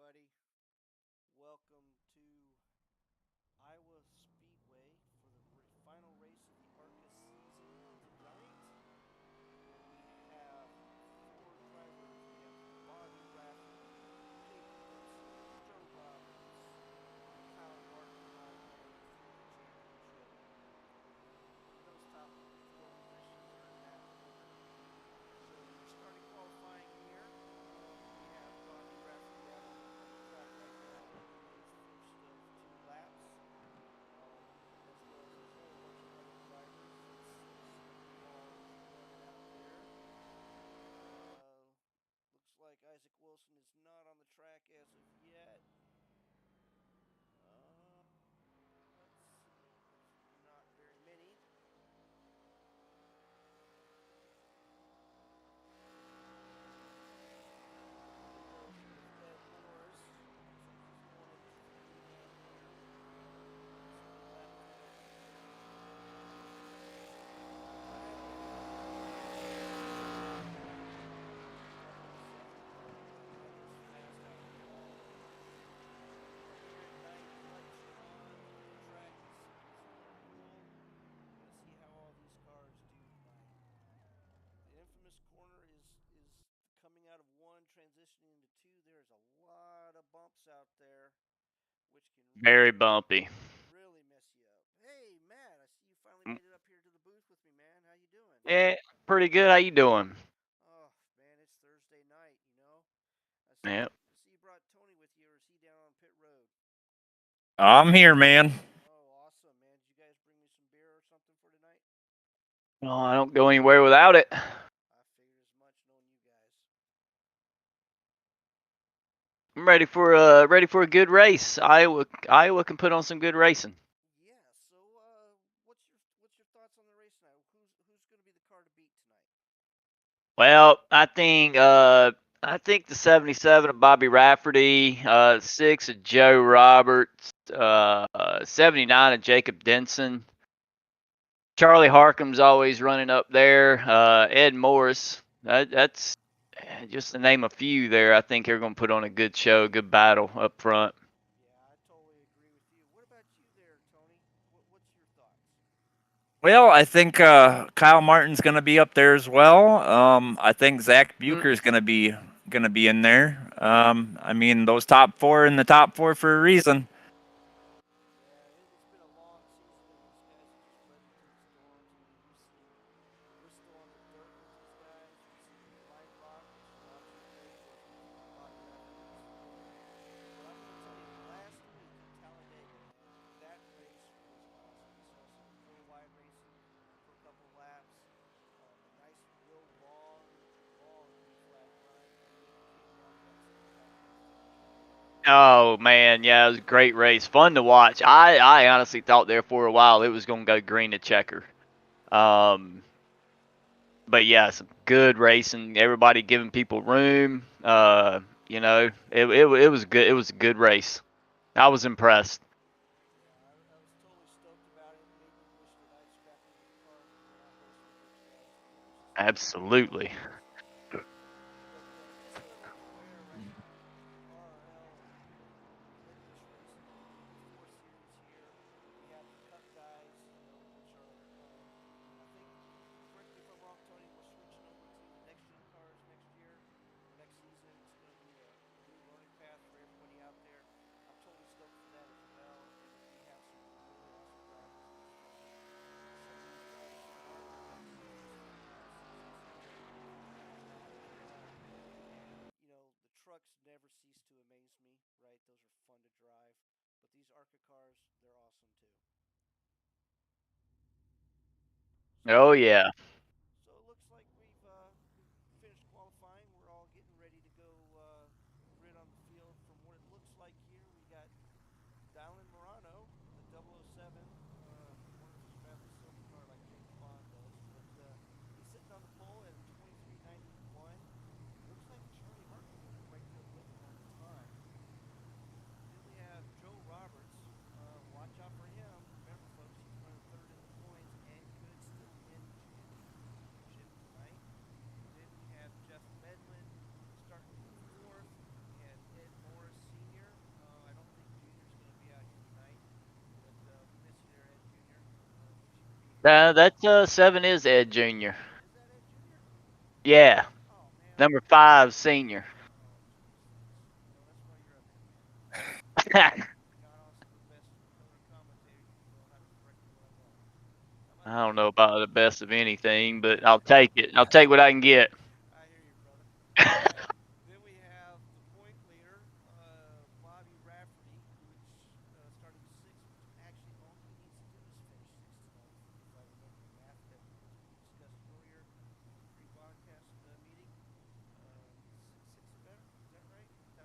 everybody. Welcome to Iowa Speedway for the final race of the ARCA season tonight, where we have four drivers. We have Bobby Rafferty, Jacob Denson, Joe Roberts, and Kyle Martin all going for the championship. Those top four positions are in that order. So we're starting qualifying here. We have Bobby Rafferty out on the track right now in his first of two laps, as well as a whole bunch of other drivers. Let's see who all is running out there. Looks like Isaac Wilson is not on the track as of yet. Let's see. There's not very many. With Ed Morris. Looks like he's going into the lead lane here. See lap time. Infamous corner is coming out of one, transitioning into two. There's a lot of bumps out there, which can Very bumpy. really mess you up. Hey, Matt, I see you finally made it up here to the booth with me, man. How you doing? Yeah, pretty good. How you doing? Oh, man, it's Thursday night, you know. Yeah. I see you brought Tony with you, or is he down on pit road? I'm here, man. Oh, awesome, man. Did you guys bring me some beer or something for tonight? Well, I don't go anywhere without it. I figured as much knowing you guys. I'm ready for a good race. Iowa can put on some good racing. Yeah. So, what's your thoughts on the race tonight? Who's going to be the car to beat tonight? Well, I think the 77 of Bobby Rafferty, 6 of Joe Roberts, 79 of Jacob Denson. Charlie Harkham's always running up there. Ed Morris. That's just to name a few there. I think they're going to put on a good show, good battle up front. Yeah, I totally agree with you. What about you there, Tony? What's your thoughts? Well, I think Kyle Martin's going to be up there as well. I think Zach Mm. Bucher's going to be in there. I mean, those top four in the top four for a reason. Yeah, it's been a long season, and these guys have just weathered through the storms. I mean, we've seen Bristol on the dirt with these guys. We've seen Blind Rock, which is obviously very close with Bobby Rafferty this year. But I'm going to tell you, last week at Talladega, man, that race was awesome. We saw some real wide racing for a couple laps. A nice, real long green flag run, and then it came down to that spectacular finish at the end. Oh man, yeah, it was a great race, fun to watch. I honestly thought there for a while it was going to go green to checker. Um, but yeah, some good racing. Everybody giving people room. It was good. It was a good race. I was impressed. Yeah, I was totally stoked about it. Made me wish that I'd strapped into the car and went out racing with those guys because it was just a fun Absolutely. race. But just so everyone's aware, right now, RRL midwes racing, the 4 series here. We have the Cup guys, which are, I think, correct me if I'm wrong, Tony. We're switching over to the next gen cars next year or next season. It's going to be a new learning path for everybody out there. I'm totally stoked for that as well, and we have some really awesome drivers in this field. Some of these guys start at just flat seasons here, and the trucks never cease to amaze me. Right, those are fun to drive, but these ARCA cars, they're awesome too. So Oh yeah. So it looks like we've finished qualifying. We're all getting ready to go grid on the field. From what it looks like here, we got Dylan Morano in the 007. Wonder if he's driving a silver car like James Bond does, but he's sitting on the pole at a 23.91. Looks like Charlie Harkin right there with him on the time. Then we have Joe Roberts. Watch out for him. Remember, folks, he's running third in the points and could still win the championship. That's 7 is Ed Jr. Is that Ed Jr.? Yeah, Oh man. number 5 senior. Oh, geez. That's why you're up here, man. Got on some of the best color commentators who know how to correct me when I'm wrong. How about I that? don't know about the best of anything, but I'll take it. I'll take what I can get. I hear you, brother. All right. Then we have the point leader, Bobby Rafferty, which started sixth. Actually, all he needs to do is finish sixth tonight, if I remember the math that we discussed earlier pre-broadcast meeting. Six or better. Is that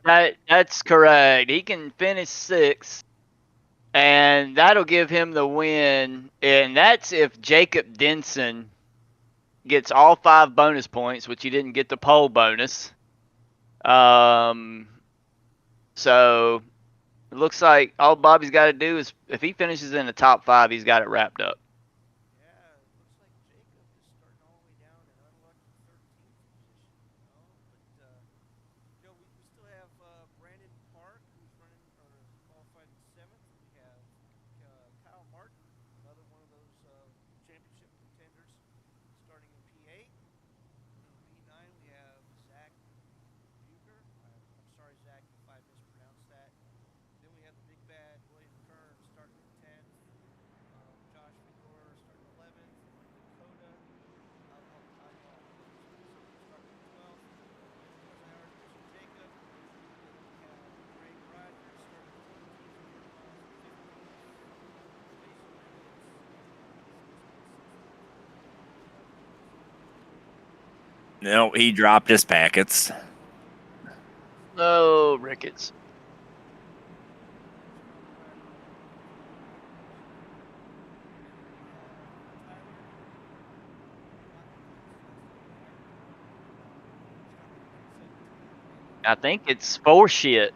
right? That's correct. He can finish 6th, and that'll give him the win. And that's if Jacob Denson gets all 5 bonus points, which he didn't get the pole bonus. So it looks like all Bobby's got to do is, if he finishes in the top 5, he's got it wrapped up. Yeah, it looks like Jacob is starting all the way down in unlucky 13th position, we still have Brandon Park, who's running or qualified in 7th. We have Kyle Martin, another one of those championship contenders, starting in P8. In P9, we have Zach Bucher. I'm sorry, Zach, if I mispronounced that. Then we have the big bad William Kern starting in 10th. Josh Fedor starting 11th. Dakota, I know I'm starting in 12th. Of course, I already mentioned Jacob. Then we have Greg Rogers starting 14th. Kurt Miles 15th. Jason Ricketts. No, he dropped his packets. Oh, Ricketts. I think it's 4 shit.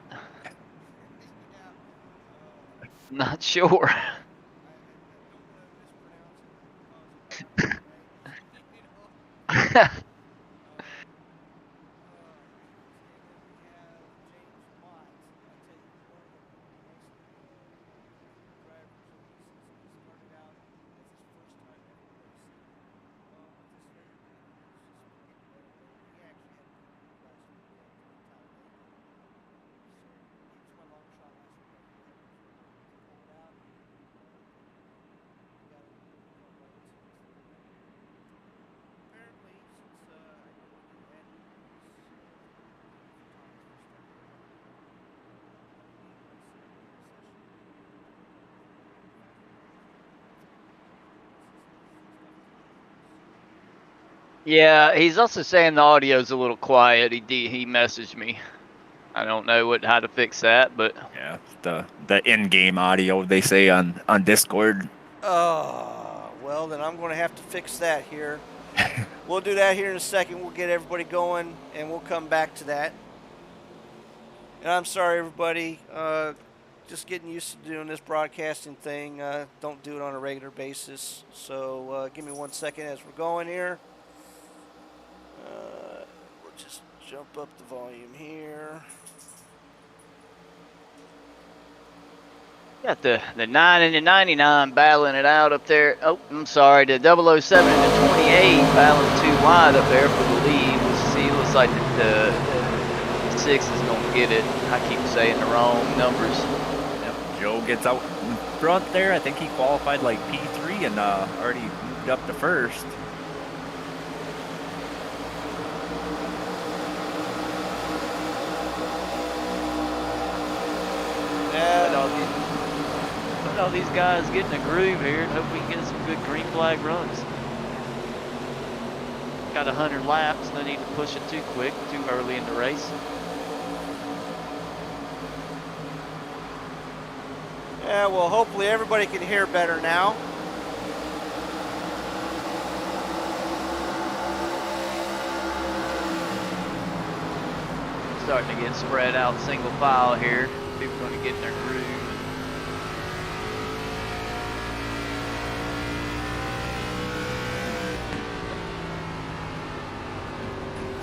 Not sure. I don't want to mispronounce it because of right? Yeah, And then we have James Mott. I tell you, one of the nicest drivers, at least since he started out as his first time ever racing. But this young man is just getting better and better. He actually had a good week last weekend at Talladega. So he was my long shot last week. I really had him to pull it out. We got a little club right to apparently, since I know that they added yeah. He's also saying the audio's a little quiet. He messaged me. I don't know how to fix that, but Yeah, the in-game audio they say on Discord. well, then I'm going to have to fix that here. We'll do that here in a second. We'll get everybody going, and we'll come back to that. And I'm sorry, everybody. Just getting used to doing this broadcasting thing. Don't do it on a regular basis. So give me 1 second as we're going here. We'll just jump up the volume here. got the 9 and the 99 battling it out up there. Oh, I'm sorry, the 007 and the 28 battling 2 wide up there for the lead. We'll see. Looks like the 6 is going to get it. I keep saying the wrong numbers. Yep, Joe gets out in front there. I think he qualified like P3 and already moved up to first. Let all these guys get in a groove here and hope we can get some good green flag runs. Got 100 laps. No need to push it too quick, too early in the race. Yeah, well, hopefully everybody can hear better now. Starting to get spread out single file here. People going to get in their groove.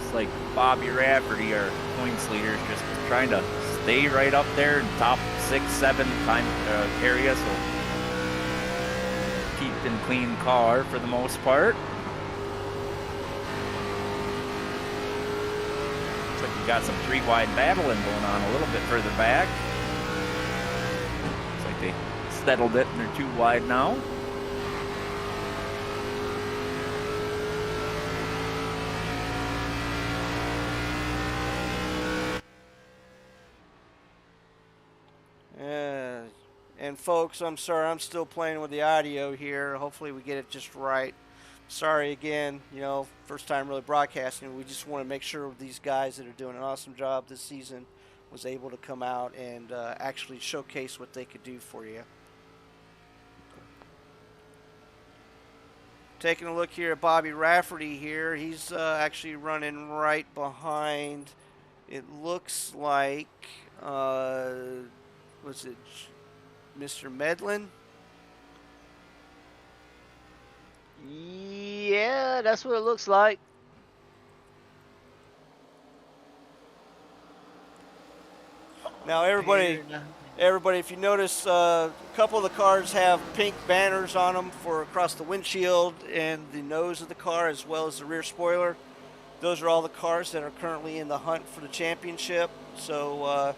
It's like Bobby Rafferty, our points leader, is just trying to stay right up there in top 6, 7 time area. So keeping clean car for the most part. Looks like we got some 3-wide battling going on a little bit further back. Looks like they settled it and they're 2 wide now. And folks, I'm sorry, I'm still playing with the audio here. Hopefully we get it just right. Sorry again, first time really broadcasting. We just want to make sure these guys that are doing an awesome job this season was able to come out and actually showcase what they could do for you. Taking a look here at Bobby Rafferty here. He's actually running right behind, it looks like, was it Mr. Medlin? Yeah, that's what it looks like. Now, everybody, if you notice, a couple of the cars have pink banners on them for across the windshield and the nose of the car, as well as the rear spoiler. Those are all the cars that are currently in the hunt for the championship. So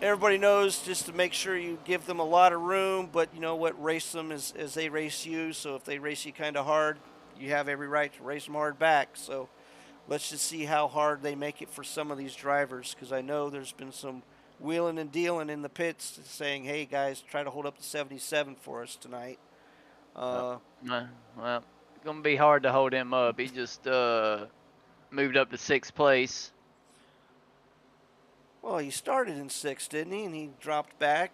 everybody knows just to make sure you give them a lot of room, but you know what, race them as they race you. So if they race you kind of hard, you have every right to race them hard back. So let's just see how hard they make it for some of these drivers, because I know there's been some wheeling and dealing in the pits saying, hey guys, try to hold up the 77 for us tonight. Well, it's going to be hard to hold him up. He just moved up to 6th place. Well, he started in 6th, didn't he? And he dropped back.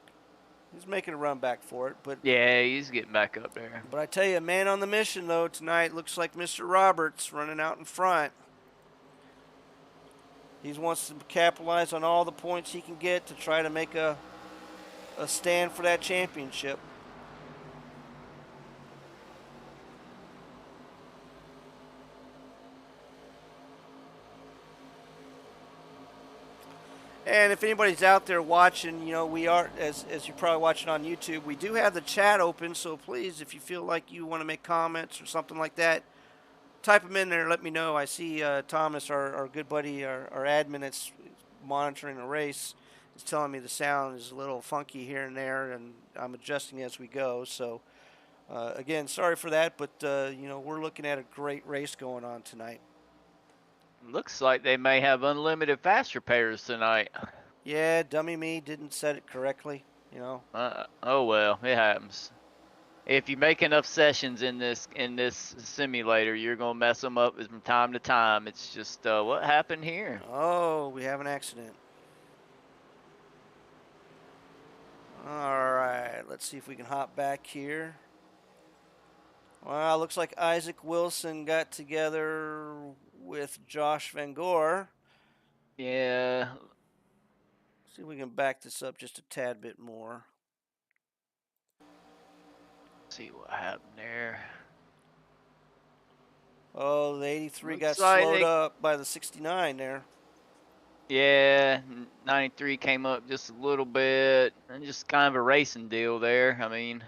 He's making a run back for it. But yeah, he's getting back up there. But I tell you, man on the mission, though, tonight looks like Mr. Roberts running out in front. He wants to capitalize on all the points he can get to try to make a stand for that championship. And if anybody's out there watching, we are, as you're probably watching on YouTube, we do have the chat open. So please, if you feel like you want to make comments or something like that, type them in there. Let me know. I see Thomas, our good buddy, our admin that's monitoring the race, is telling me the sound is a little funky here and there, and I'm adjusting as we go. So again, sorry for that, but we're looking at a great race going on tonight. Looks like they may have unlimited fast repairs tonight. Yeah, dummy me didn't set it correctly, Oh well, it happens. If you make enough sessions in this simulator, you're gonna mess them up from time to time. It's just what happened here. Oh, we have an accident. All right, let's see if we can hop back here. Well, looks like Isaac Wilson got together with Josh Van Gore. Yeah. See if we can back this up just a tad bit more. See what happened there. Oh, the 83 got slowed up by the 69 there. Yeah, 93 came up just a little bit, and just kind of a racing deal there. I mean,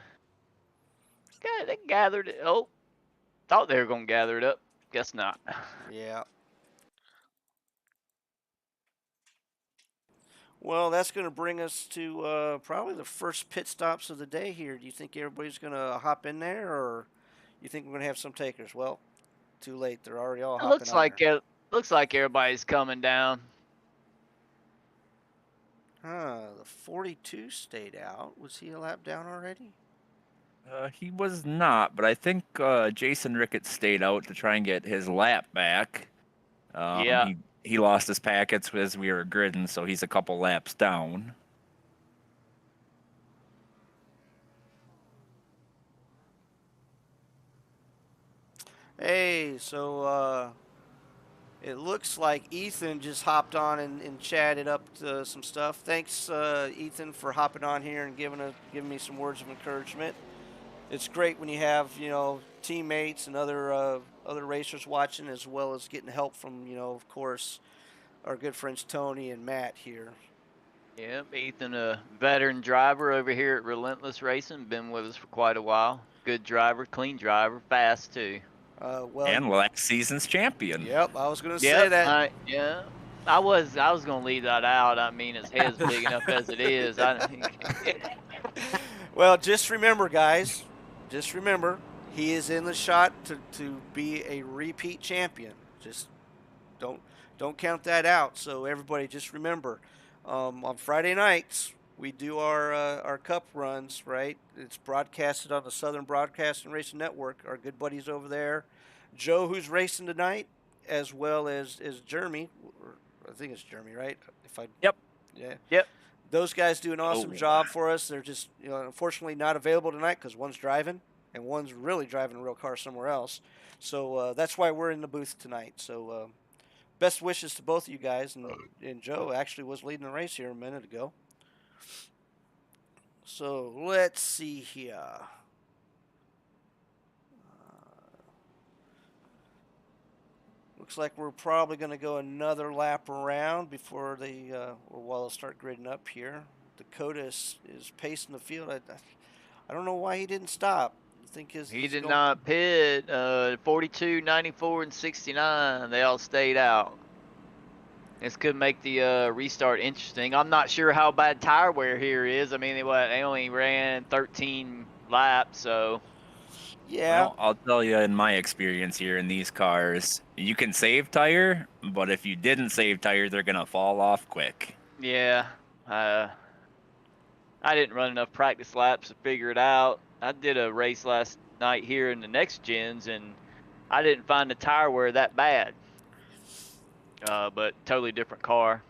they gathered it. Oh, thought they were going to gather it up. Guess not. Yeah. Well, that's going to bring us to probably the first pit stops of the day here. Do you think everybody's going to hop in there, or you think we're going to have some takers? Well, too late. They're already all hopping on. Looks like everybody's coming down. The 42 stayed out. Was he a lap down already? He was not, but I think Jason Ricketts stayed out to try and get his lap back. Yeah. He lost his packets as we were gridding, so he's a couple laps down. Hey, so it looks like Ethan just hopped on and chatted up to some stuff. Thanks, Ethan, for hopping on here and giving me some words of encouragement. It's great when you have teammates and other racers watching, as well as getting help from of course, our good friends Tony and Matt here. Yep, Ethan, a veteran driver over here at Relentless Racing, been with us for quite a while. Good driver, clean driver, fast too. Well, And last season's champion. yep, I was going to say Yep. that. Yeah. I was gonna leave that out. I mean, his head's big enough as it is. Well, just remember, guys, just remember, he is in the shot to be a repeat champion. Just don't don't count that out. So everybody, just remember, on Friday nights we do our cup runs. Right, it's broadcasted on the Southern Broadcasting Racing Network. Our good buddies over there, Joe, who's racing tonight, as well as Jeremy. Or I think it's Jeremy, right? If I Yep. yeah. Yep. Those guys do an awesome Oh. job for us. They're just, unfortunately not available tonight because one's driving and one's really driving a real car somewhere else. So that's why we're in the booth tonight. So best wishes to both of you guys. And Joe actually was leading the race here a minute ago. So let's see here. Looks like we're probably going to go another lap around before or while they'll start gridding up here. Dakota is pacing the field. I don't know why he didn't stop. I think He did not pit. 42, 94, and 69. They all stayed out. This could make the restart interesting. I'm not sure how bad tire wear here is. I mean, they only ran 13 laps, so. Yeah. Well, I'll tell you, in my experience here in these cars, you can save tire, but if you didn't save tire, they're gonna fall off quick. Yeah. I didn't run enough practice laps to figure it out. I did a race last night here in the next gens, and I didn't find the tire wear that bad. But totally different car.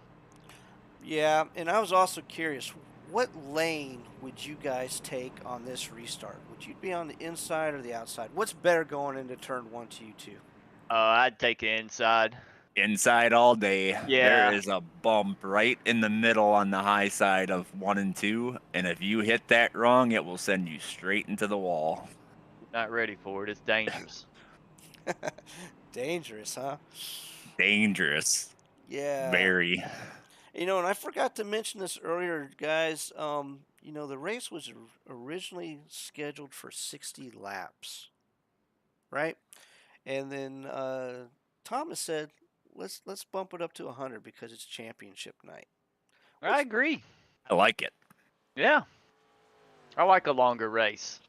Yeah, and I was also curious, what lane would you guys take on this restart? Would you be on the inside or the outside? What's better going into turn 1 to you two? I'd take the inside. Inside all day. Yeah. There is a bump right in the middle on the high side of 1 and 2, and if you hit that wrong, it will send you straight into the wall. Not ready for it. It's dangerous. Dangerous, huh? Dangerous. Yeah. Very. And I forgot to mention this earlier, guys. The race was originally scheduled for 60 laps, right? And then Thomas said, let's bump it up to 100 because it's championship night. I agree. I like it. Yeah. I like a longer race.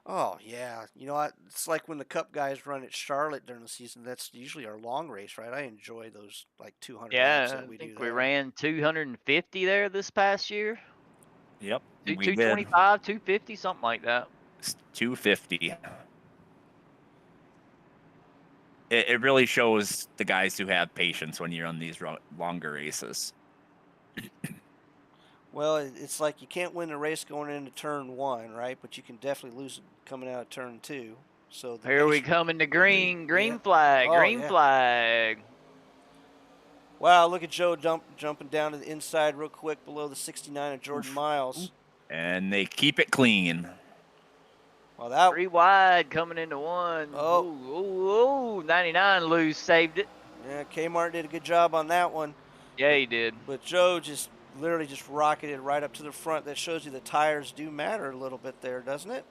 Oh, yeah. It's like when the Cup guys run at Charlotte during the season. That's usually our long race, right? I enjoy those 200 laps Yeah, that we I think do we there. ran 250 there this past year. Yep. We did. 225, 250, something like that. It's 250. It really shows the guys who have patience when you're on these longer races. Well, it's like you can't win the race going into turn 1, right? But you can definitely lose it coming out of turn 2. So Here we come into green Yeah. flag, Oh, green yeah. flag. Wow, look at Joe jumping down to the inside real quick below the 69 of Jordan Miles. And they keep it clean. Well, that 3 wide coming into 1. Oh. Ooh, 99 loose, saved it. Yeah, Kmart did a good job on that one. Yeah, he did. But Joe literally just rocketed right up to the front. That shows you the tires do matter a little bit there, doesn't it?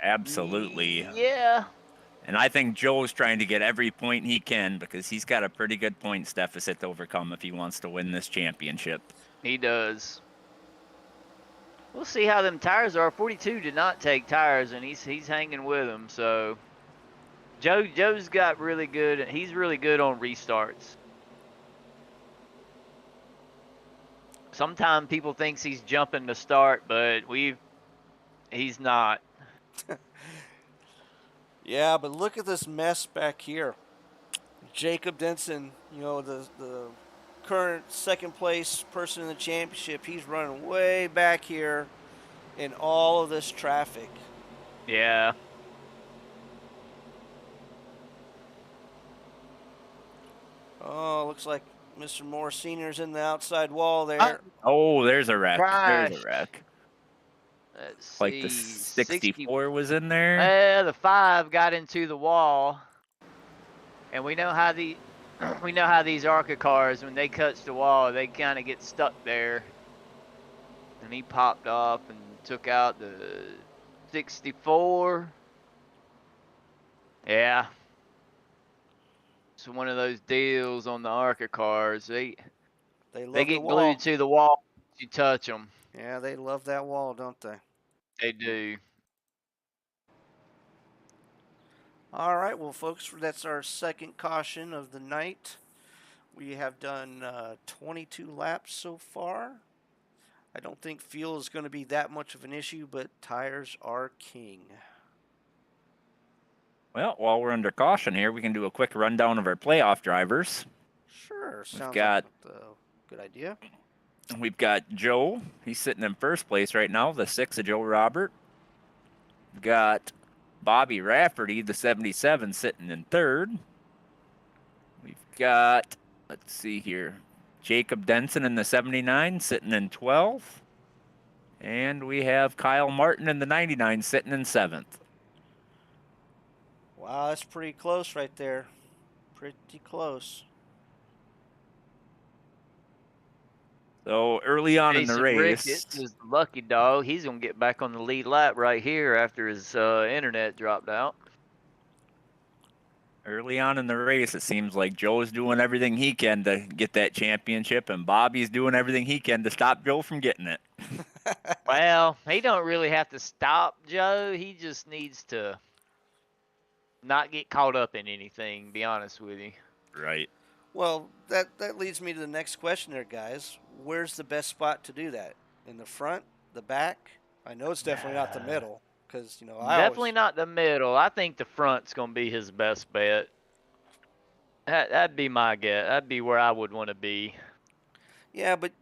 Absolutely. Yeah. And I think Joe's trying to get every point he can because he's got a pretty good points deficit to overcome if he wants to win this championship. He does. We'll see how them tires are. 42 did not take tires, and he's hanging with them. So Joe's got really good. He's really good on restarts. Sometimes people thinks he's jumping to start, but he's not. Yeah, but look at this mess back here. Jacob Denson, the current second place person in the championship, he's running way back here in all of this traffic. Yeah. Oh, looks like Mr. Moore Sr.'s in the outside wall there. Oh, there's a wreck. Crash. There's a wreck. Let's see. Like the 64 was in there. Yeah, the 5 got into the wall, and we know how these ARCA cars, when they touch the wall, they kind of get stuck there. And he popped off and took out the 64. Yeah. It's one of those deals on the ARCA cars. They love the get wall. glued to the wall if you touch them. Yeah, they love that wall, don't they? They do. All right, well, folks, that's our second caution of the night. We have done 22 laps so far. I don't think fuel is going to be that much of an issue, but tires are king. Well, while we're under caution here, we can do a quick rundown of our playoff drivers. Sure, sounds got- like a good idea. We've got Joe. He's sitting in first place right now, the 6 of Joe Robert. We've got Bobby Rafferty, the 77, sitting in third. We've got, let's see here, Jacob Denson in the 79, sitting in 12th. And we have Kyle Martin in the 99, sitting in 7th. Wow, that's pretty close right there. Pretty close. So early on in the Jason race, Ricketts is the lucky dog. He's going to get back on the lead lap right here after his internet dropped out. early on in the race, it seems like Joe's doing everything he can to get that championship, and Bobby's doing everything he can to stop Joe from getting it. Well, he don't really have to stop Joe. He just needs to not get caught up in anything, be honest with you. Right. Well, that leads me to the next question there, guys. Where's the best spot to do that? In the front, the back? I know it's definitely not the middle, because definitely not the middle. I think the front's gonna be his best bet. That'd be my guess. That'd be where I would want to be. Yeah, but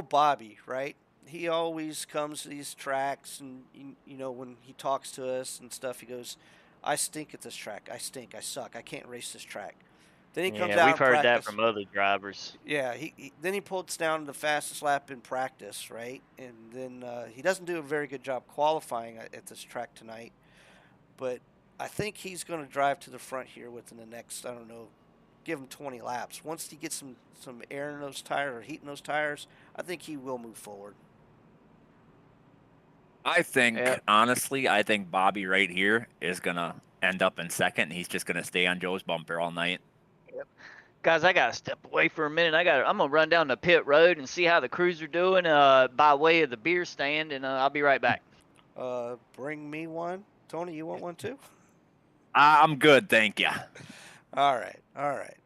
Bobby, right? He always comes to these tracks, and when he talks to us and stuff, he goes, "I stink at this track. I stink. I suck. I can't race this track." Then he comes out. We've heard practice. that from other drivers. Yeah, then he puts down the fastest lap in practice, right? And then he doesn't do a very good job qualifying at this track tonight. But I think he's going to drive to the front here within the next, I don't know, give him 20 laps. Once he gets some air in those tires or heat in those tires, I think he will move forward. I think, honestly, I think Bobby right here is going to end up in second, and he's just going to stay on Joe's bumper all night. Yep. Guys, I gotta step away for a minute. I'm gonna run down the pit road and see how the crews are doing by way of the beer stand, and I'll be right back. Bring me one, Tony. You want one too? I'm good, thank you. All right.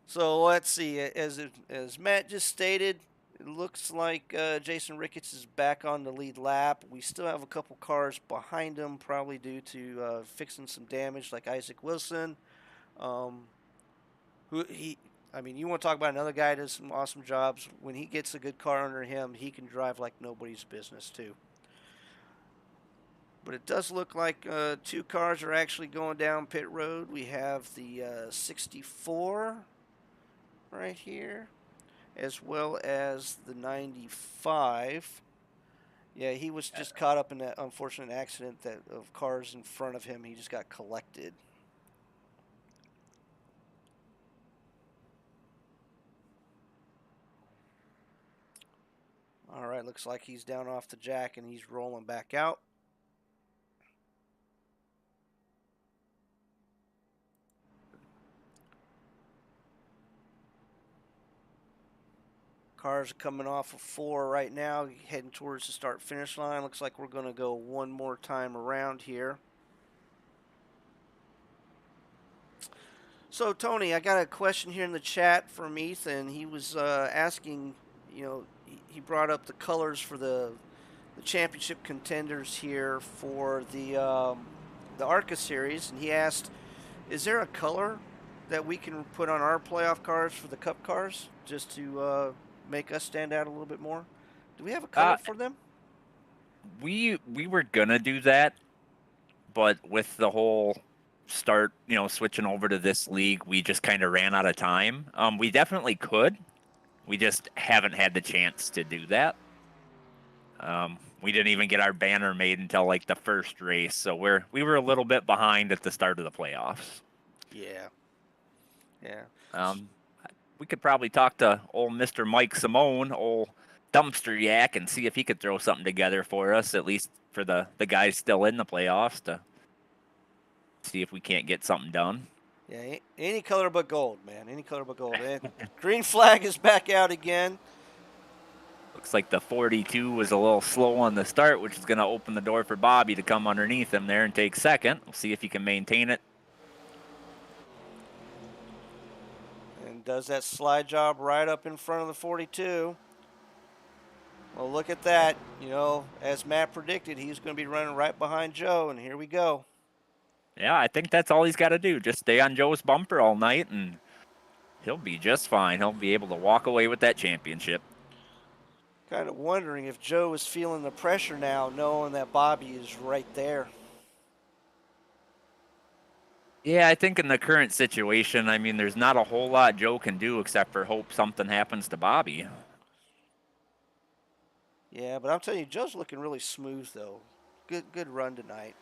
So let's see. As Matt just stated, it looks like Jason Ricketts is back on the lead lap. We still have a couple cars behind him, probably due to fixing some damage, like Isaac Wilson. You want to talk about another guy that does some awesome jobs. When he gets a good car under him, he can drive like nobody's business too. But it does look like two cars are actually going down pit road. We have the 64 right here, as well as the 95. Yeah, he was just caught up in that unfortunate accident of cars in front of him. He just got collected. All right, looks like he's down off the jack and he's rolling back out. Cars are coming off of 4 right now, heading towards the start-finish line. Looks like we're going to go one more time around here. So, Tony, I got a question here in the chat from Ethan. He was asking, he brought up the colors for the championship contenders here for the ARCA series, and he asked, is there a color that we can put on our playoff cars for the Cup cars just to make us stand out a little bit more? Do we have a color for them? We were gonna do that, but with the whole start, switching over to this league, we just kind of ran out of time. We definitely could. We just haven't had the chance to do that. We didn't even get our banner made until like the first race, so we were a little bit behind at the start of the playoffs. Yeah. We could probably talk to old Mr. Mike Simone, old dumpster yak and see if he could throw something together for us, at least for the guys still in the playoffs, to see if we can't get something done. Yeah, any color but gold, man. Any color but gold. And green flag is back out again. Looks like the 42 was a little slow on the start, which is going to open the door for Bobby to come underneath him there and take second. We'll see if he can maintain it. And does that slide job right up in front of the 42. Well, look at that. You know, as Matt predicted, he's going to be running right behind Joe, and here we go. Yeah, I think that's all he's got to do. Just stay on Joe's bumper all night, and he'll be just fine. He'll be able to walk away with that championship. Kind of wondering if Joe is feeling the pressure now, knowing that Bobby is right there. Yeah, I think in the current situation, I mean, there's not a whole lot Joe can do except for hope something happens to Bobby. Yeah, but I'm telling you, Joe's looking really smooth, though. Good run tonight.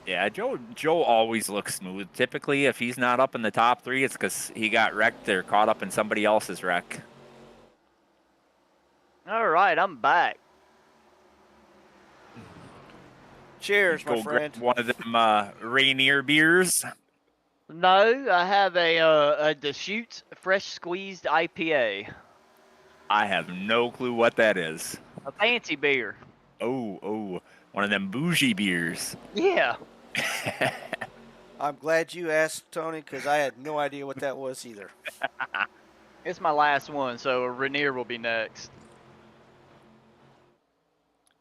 Yeah, Joe always looks smooth. Typically, if he's not up in the top three, it's because he got wrecked or caught up in somebody else's wreck. All right, I'm back. Cheers, my friend. Grab one of them Rainier beers. No, I have a Deschutes fresh squeezed IPA. I have no clue what that is. A fancy beer. Oh, one of them bougie beers. Yeah. I'm glad you asked, Tony, because I had no idea what that was either. It's my last one, so a Rainier will be next.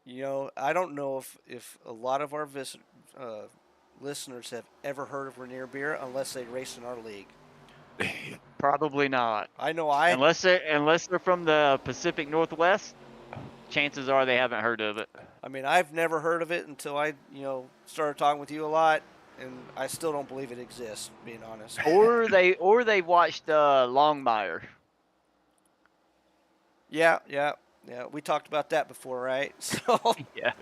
You know, I don't know if a lot of our listeners have ever heard of Rainier beer unless they race in our league. Probably not. I know unless they're from the Pacific Northwest, chances are they haven't heard of it. I mean, I've never heard of it until I, started talking with you a lot, and I still don't believe it exists, being honest. Or they watched Longmire. Yeah. We talked about that before, right? So yeah.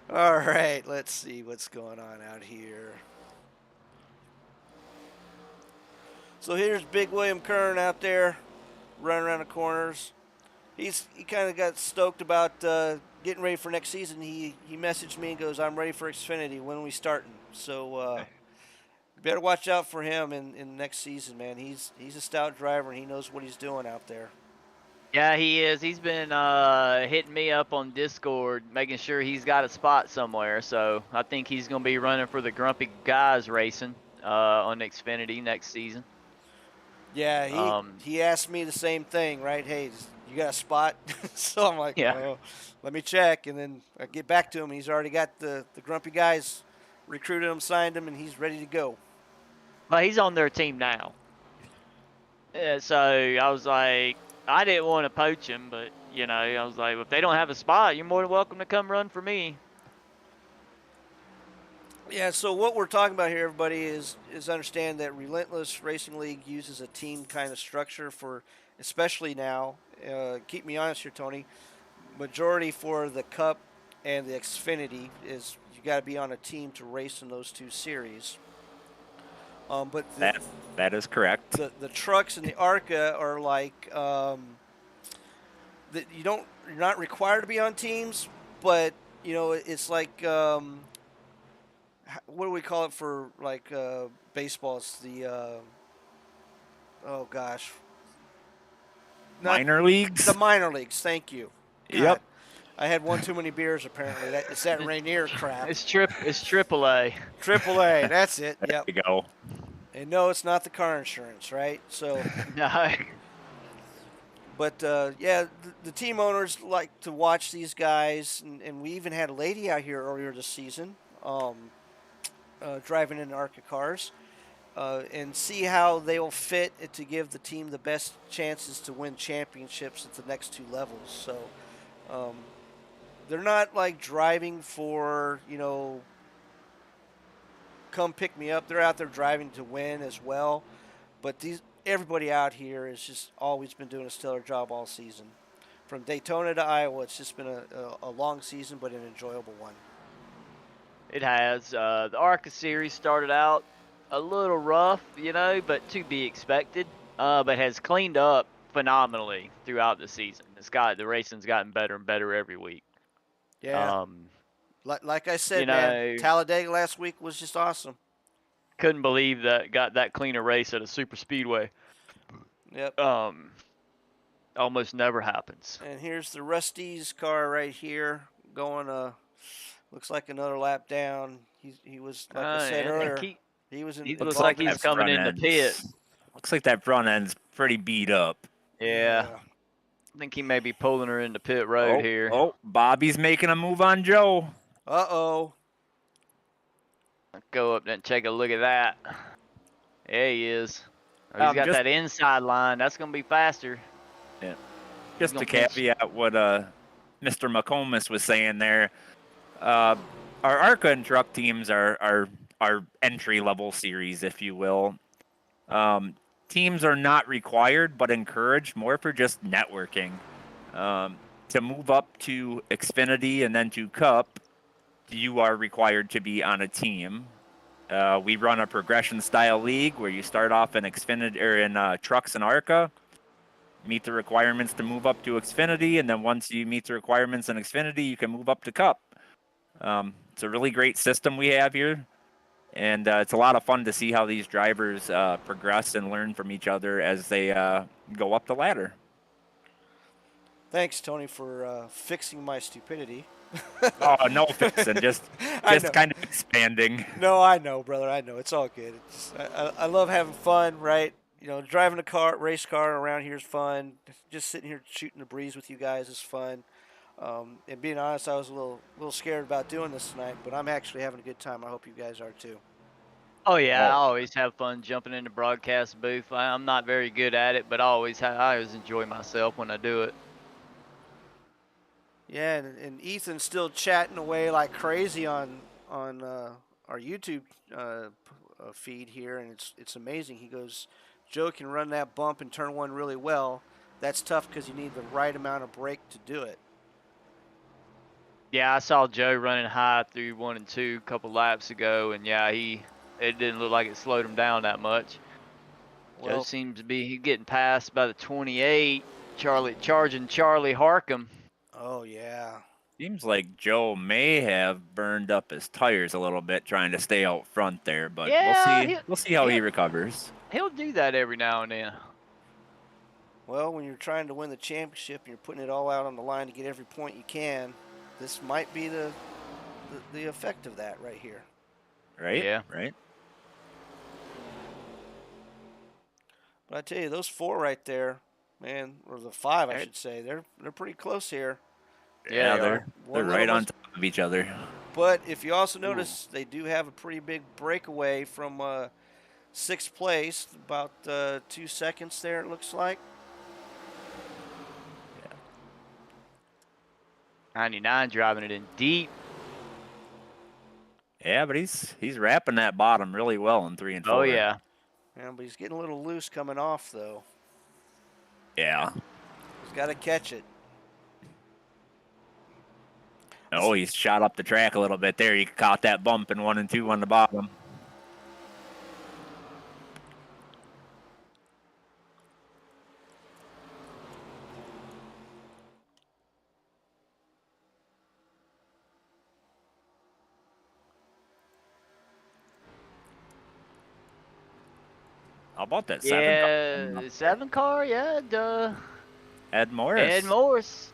All right, let's see what's going on out here. So here's Big William Kern out there running around the corners. He kind of got stoked about getting ready for next season. He messaged me and goes, "I'm ready for Xfinity. When are we starting?" So better watch out for him in next season, man. He's a stout driver and he knows what he's doing out there. Yeah, he is. He's been hitting me up on Discord, making sure he's got a spot somewhere. So I think he's going to be running for the Grumpy Guys Racing on Xfinity next season. Yeah, he asked me the same thing, right? Hey, you got a spot? So I'm like, yeah. Oh, let me check. And then I get back to him. He's already got the Grumpy Guys recruited him, signed him, and he's ready to go. Well, he's on their team now. So I was like, I didn't want to poach him, but, I was like, if they don't have a spot, you're more than welcome to come run for me. Yeah, so what we're talking about here, everybody, is understand that Relentless Racing League uses a team kind of structure for, especially now, keep me honest here, Tony, majority for the Cup and the Xfinity is you got to be on a team to race in those two series. But that is correct. The trucks and the ARCA are like that you're not required to be on teams, but it's like what do we call it for like baseball? It's the oh gosh, minor leagues. The minor leagues. Thank you. Yep. I had one too many beers. Apparently, it's that Rainier crap. It's AAA. AAA. That's it. Yep. There you go. And no, it's not the car insurance, right? So. No. But yeah, the team owners like to watch these guys, and we even had a lady out here earlier this season, driving in ARCA cars, and see how they will fit to give the team the best chances to win championships at the next two levels. So. They're not like driving for, come pick me up. They're out there driving to win as well. But everybody out here has just always been doing a stellar job all season. From Daytona to Iowa, it's just been a long season, but an enjoyable one. It has. The ARCA series started out a little rough, but to be expected, but has cleaned up phenomenally throughout the season. The racing's gotten better and better every week. Yeah. Like I said, you man, know, Talladega last week was just awesome. couldn't believe that got that clean a race at a super speedway. Yep. Almost never happens. And here's the Rusty's car right here going. Looks like another lap down. He was, like I said earlier, he was he looks involved like in he's coming in the pit. Looks like that front end's pretty beat up. Yeah. I think he may be pulling her into pit road here. Oh, Bobby's making a move on Joe. Uh-oh. Let's go up there and take a look at that. There he is. Oh, he's got that inside line. That's going to be faster. Yeah. Just to caveat what Mr. McComas was saying there, our ARCA and truck teams are entry-level series, if you will. Teams are not required, but encouraged more for just networking. To move up to Xfinity and then to Cup, you are required to be on a team. We run a progression-style league where you start off in Xfinity or in trucks and ARCA, meet the requirements to move up to Xfinity, and then once you meet the requirements in Xfinity, you can move up to Cup. It's a really great system we have here, and it's a lot of fun to see how these drivers progress and learn from each other as they go up the ladder. Thanks, Tony, for fixing my stupidity. Oh, no fixing, just kind of expanding. No, I know, brother. I know. It's all good. I love having fun, right? You know, driving a race car around here is fun. Just sitting here shooting the breeze with you guys is fun. And being honest, I was a little scared about doing this tonight, but I'm actually having a good time. I hope you guys are too. Oh yeah, I always have fun jumping in the broadcast booth. I'm not very good at it, but I always enjoy myself when I do it. Yeah, and Ethan's still chatting away like crazy on our YouTube feed here, and it's amazing. He goes, Joe can run that bump in turn one really well. That's tough because you need the right amount of brake to do it. Yeah, I saw Joe running high through 1 and 2 a couple laps ago, and yeah, it didn't look like it slowed him down that much. Well, Joe seems to be getting passed by the 28, charging Charlie Harcum. Oh yeah. Seems like Joe may have burned up his tires a little bit trying to stay out front there, but yeah, we'll see how he recovers. He'll do that every now and then. Well, when you're trying to win the championship and you're putting it all out on the line to get every point you can, this might be the effect of that right here. Right? Yeah. Right. But I tell you, those 4 right there, man, or the 5, I should say, they're pretty close here. Yeah, they're right on top of each other. But if you also notice, they do have a pretty big breakaway from 6th place, about 2 seconds there, it looks like. Yeah. 99 driving it in deep. Yeah, but he's wrapping that bottom really well in 3 and 4. Oh yeah. Yeah, but he's getting a little loose coming off though. Yeah. He's got to catch it. Oh, he's shot up the track a little bit there. He caught that bump in 1 and 2 on the bottom. How about that 7 car? 7 car, yeah, duh. Ed Morris. Ed Morris.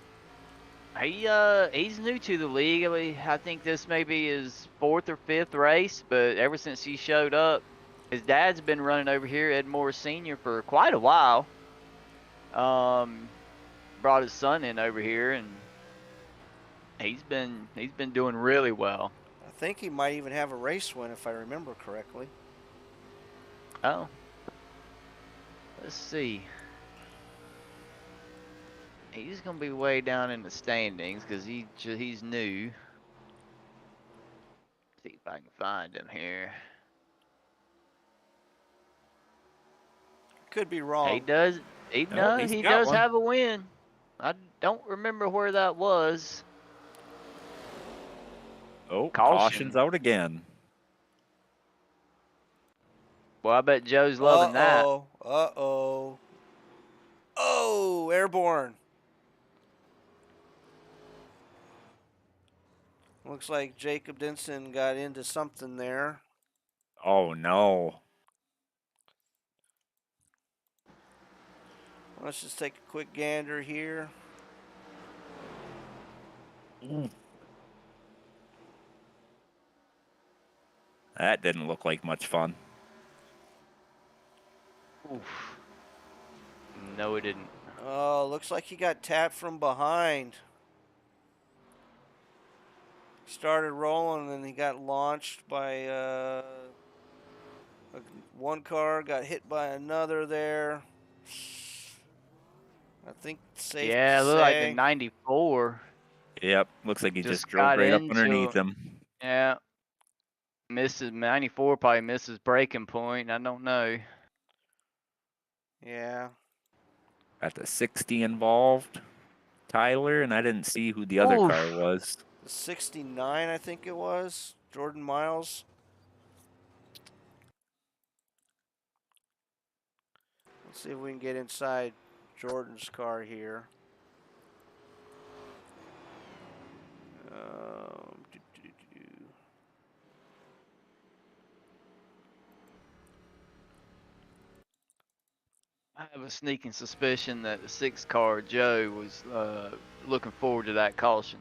He's new to the league. I think this may be his 4th or 5th race, but ever since he showed up, his dad's been running over here, Ed Morris Sr., for quite a while. Brought his son in over here, and he's been doing really well. I think he might even have a race win if I remember correctly. Oh. Let's see. He's gonna be way down in the standings because he's new. See if I can find him here. Could be wrong. He does. He does have a win. I don't remember where that was. Oh, caution's out again. Well, I bet Joe's loving that. Uh-oh. Ooh, airborne. Looks like Jacob Denson got into something there. Oh, no. Let's just take a quick gander here. That didn't look like much fun. Oof. No, it didn't. Oh, looks like he got tapped from behind. Started rolling and then he got launched by one car, got hit by another there. I think it's safe to Yeah, it looked like the say. 94 Yep, looks like he just drove got right up into. underneath him. Yeah, misses 94 probably misses breaking point. I don't know. Yeah. Got the 60 involved, Tyler, and I didn't see who the other car Oof. was. The 69, I think it was. Jordan Miles. Let's see if we can get inside Jordan's car here. Um, doo, doo, doo, doo. I have a sneaking suspicion that the 6-car Joe was looking forward to that caution.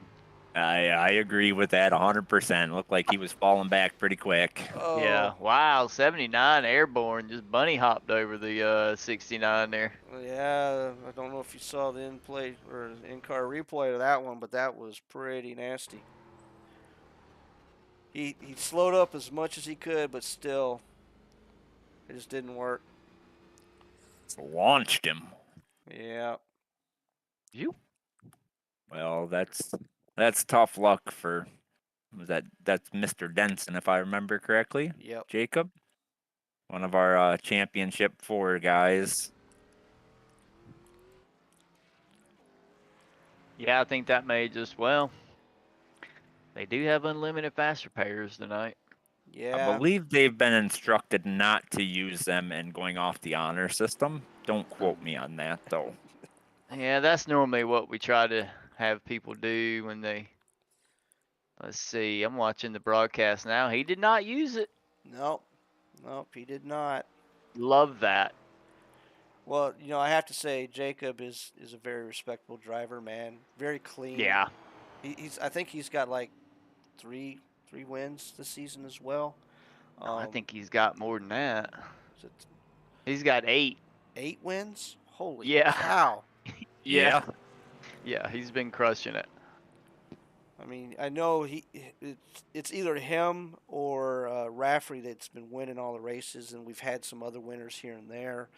I agree with that 100%. Looked like he was falling back pretty quick. Oh. Yeah, wow, 79 airborne just bunny hopped over the 69 there. Yeah, I don't know if you saw the in-play or in-car replay of that one, but that was pretty nasty. He slowed up as much as he could, but still, it just didn't work. Launched him. Yeah. You? Well, that's tough luck for that's Mr. Denson, if I remember correctly. Yep. Jacob, one of our championship 4 guys. Yeah, I think that may just, well, they do have unlimited fast repairs tonight. Yeah. I believe they've been instructed not to use them and going off the honor system. Don't quote me on that, though. Yeah, that's normally what we try to have people do when they. Let's see, I'm watching the broadcast now. He did not use it. Nope. Nope, he did not. Love that. Well, I have to say Jacob is a very respectable driver, man. Very clean. Yeah. I think he's got like three wins this season as well. I think he's got more than that. Is it He's got 8. 8 wins? Holy Yeah. cow. Yeah. Yeah, he's been crushing it. I mean, I know it's either him or Rafferty that's been winning all the races, and we've had some other winners here and there.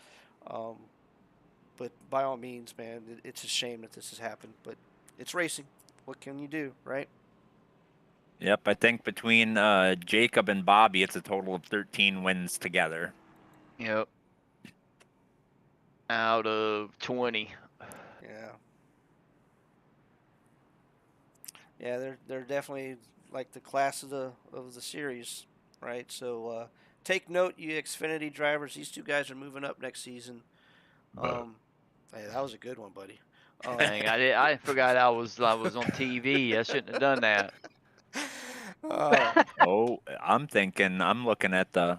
But by all means, man, it's a shame that this has happened. But it's racing. What can you do, right? Yep, I think between Jacob and Bobby, it's a total of 13 wins together. Yep. Out of 20. Yeah. Yeah, they're definitely like the class of the series, right? So take note, you Xfinity drivers. These 2 guys are moving up next season. Hey, that was a good one, buddy. Dang, I forgot I was on TV. I shouldn't have done that. I'm looking at the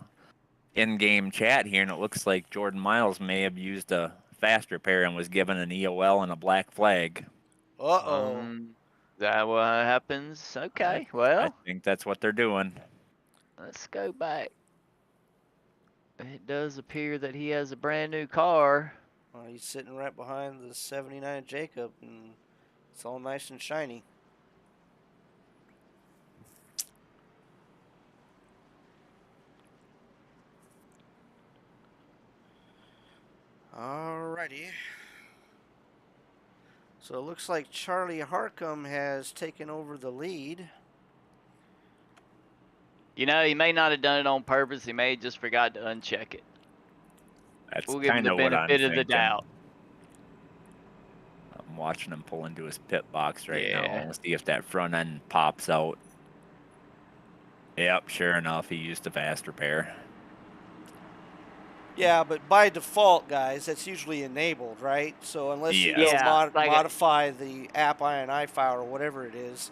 in-game chat here, and it looks like Jordan Miles may have used a fast repair and was given an EOL and a black flag. Uh-oh. Is that what happens? Okay, well. I think that's what they're doing. Let's go back. It does appear that he has a brand new car. He's sitting right behind the 79 Jacob, and it's all nice and shiny. Alrighty. So it looks like Charlie Harcum has taken over the lead. He may not have done it on purpose. He may have just forgot to uncheck it. That's We'll give him the kind of what I'm benefit of the thinking. doubt. I'm watching him pull into his pit box right Yeah. now. Let's see if that front end pops out. Yep, sure enough, he used a fast repair. Yeah, but by default, guys, that's usually enabled, right? So unless you go Yes. Yeah, like modify the app INI file or whatever it is